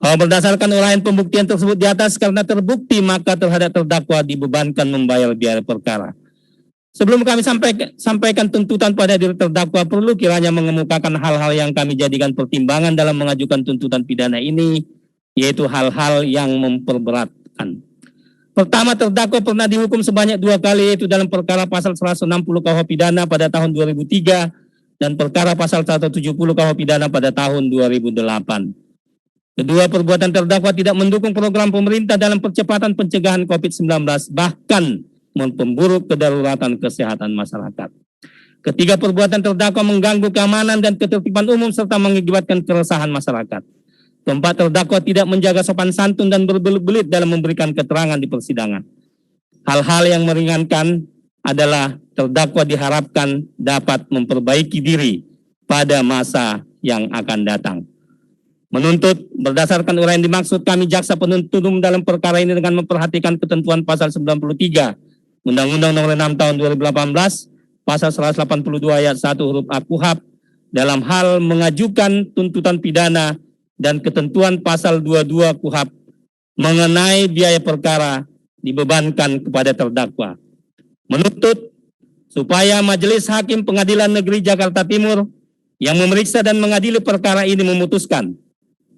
Berdasarkan uraian pembuktian tersebut di atas, karena terbukti maka terhadap terdakwa dibebankan membayar biaya perkara. Sebelum kami sampaikan tuntutan pada diri terdakwa, perlu kiranya mengemukakan hal-hal yang kami jadikan pertimbangan dalam mengajukan tuntutan pidana ini, yaitu hal-hal yang memperberatkan. Pertama, terdakwa pernah dihukum sebanyak 2 kali, yaitu dalam perkara pasal 160 KUH pidana pada tahun 2003 dan perkara pasal 170 KUH pidana pada tahun 2008. Kedua, perbuatan terdakwa tidak mendukung program pemerintah dalam percepatan pencegahan COVID-19, bahkan memperburuk kedaruratan kesehatan masyarakat. Ketiga, perbuatan terdakwa mengganggu keamanan dan ketertiban umum serta mengakibatkan keresahan masyarakat. Keempat, terdakwa tidak menjaga sopan santun dan berbelit-belit dalam memberikan keterangan di persidangan. Hal-hal yang meringankan adalah terdakwa diharapkan dapat memperbaiki diri pada masa yang akan datang. Menuntut berdasarkan uraian dimaksud, kami jaksa penuntut umum dalam perkara ini dengan memperhatikan ketentuan pasal 93 Undang-Undang Nomor 6 Tahun 2018, pasal 182 ayat 1 huruf A KUHP dalam hal mengajukan tuntutan pidana dan ketentuan pasal 22 KUHP mengenai biaya perkara dibebankan kepada terdakwa. Menuntut supaya Majelis Hakim Pengadilan Negeri Jakarta Timur yang memeriksa dan mengadili perkara ini memutuskan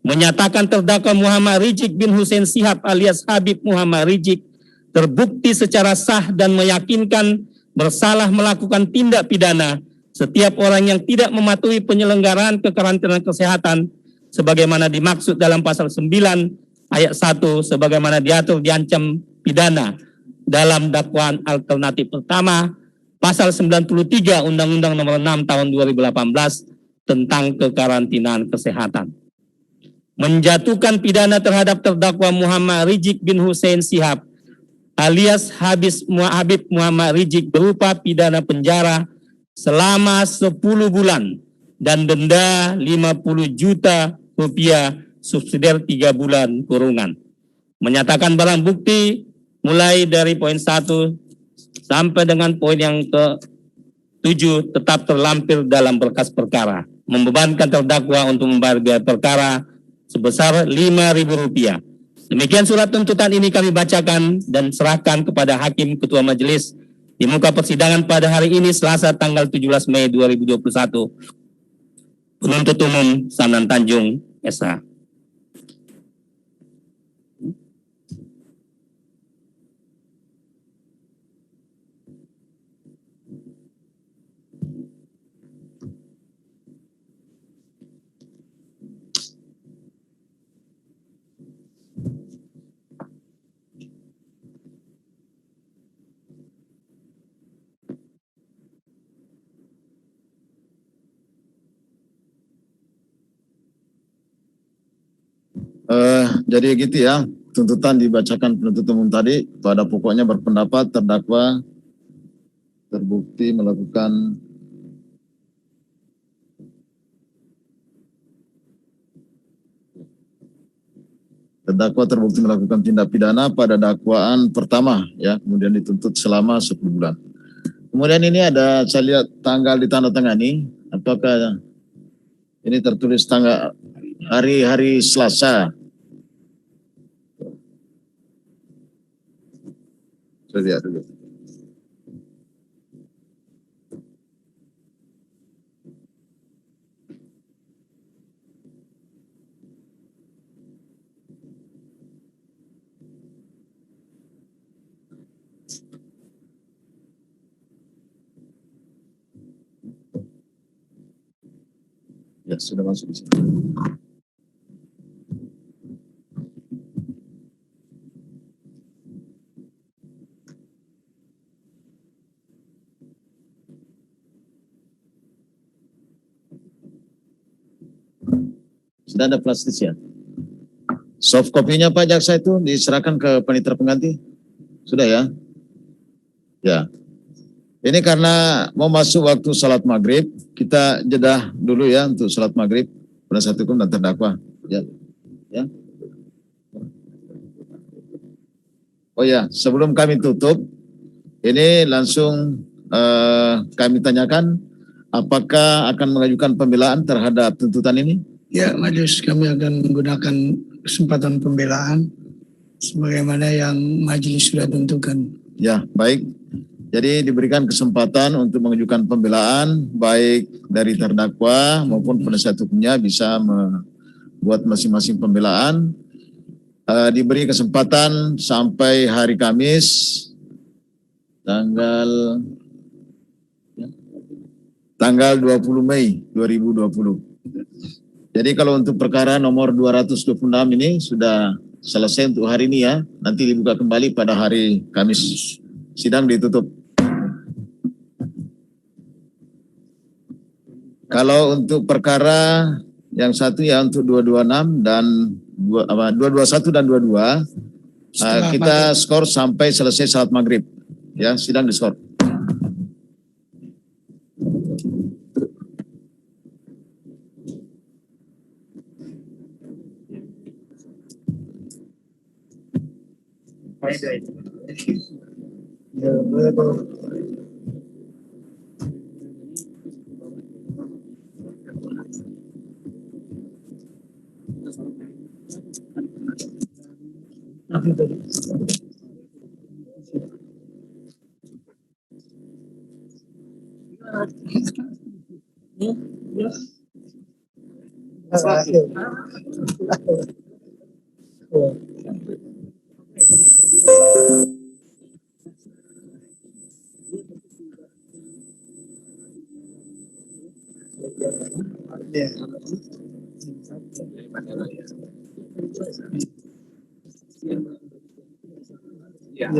menyatakan terdakwa Muhammad Rizik bin Hussein Shihab alias Habib Muhammad Rizik terbukti secara sah dan meyakinkan bersalah melakukan tindak pidana setiap orang yang tidak mematuhi penyelenggaraan kekarantinaan kesehatan sebagaimana dimaksud dalam pasal 9 ayat 1 sebagaimana diatur diancam pidana dalam dakwaan alternatif pertama pasal 93 Undang-Undang Nomor 6 Tahun 2018 tentang kekarantinaan kesehatan. Menjatuhkan pidana terhadap terdakwa Muhammad Rizik bin Hussein Shihab alias Habib Muhammad Rizik berupa pidana penjara selama 10 bulan dan denda 50 juta rupiah subsidiar 3 bulan kurungan. Menyatakan barang bukti mulai dari poin 1 sampai dengan poin yang ke-7 tetap terlampir dalam berkas perkara, membebankan terdakwa untuk membayar biaya perkara sebesar Rp5.000. Demikian surat tuntutan ini kami bacakan dan serahkan kepada Hakim Ketua Majelis di muka persidangan pada hari ini Selasa tanggal 17 Mei 2021. Penuntut Umum Sanan Tanjung, SH. Jadi gitu ya, tuntutan dibacakan penuntut umum tadi, pada pokoknya berpendapat terdakwa terbukti melakukan tindak pidana pada dakwaan pertama ya, kemudian dituntut selama 10 bulan. Kemudian ini ada saya lihat tanggal ditandatangani, apakah ini tertulis tanggal hari Selasa. Saya lihat dulu. Ya, sudah masuk di sini. Sudah ada plastis ya? Soft copy-nya Pak Jaksa itu diserahkan ke panitera pengganti? Sudah ya? Ya. Ini karena mau masuk waktu salat maghrib, kita jeda dulu ya untuk salat maghrib, penasihat hukum dan terdakwa. Ya. Ya. Oh ya, sebelum kami tutup, ini langsung kami tanyakan, apakah akan mengajukan pembelaan terhadap tuntutan ini? Ya, Majelis, kami akan menggunakan kesempatan pembelaan sebagaimana yang Majelis sudah tentukan. Ya, baik. Jadi diberikan kesempatan untuk mengajukan pembelaan baik dari terdakwa maupun penasihat hukumnya bisa membuat masing-masing pembelaan. Diberi kesempatan sampai hari Kamis tanggal 20 Mei 2020. Jadi kalau untuk perkara nomor 226 ini sudah selesai untuk hari ini ya. Nanti dibuka kembali pada hari Kamis. Sidang ditutup. Kalau untuk perkara yang satu ya untuk 226 dan 221 dan 22 kita skor sampai selesai salat maghrib. Ya, sidang diskor. Ya.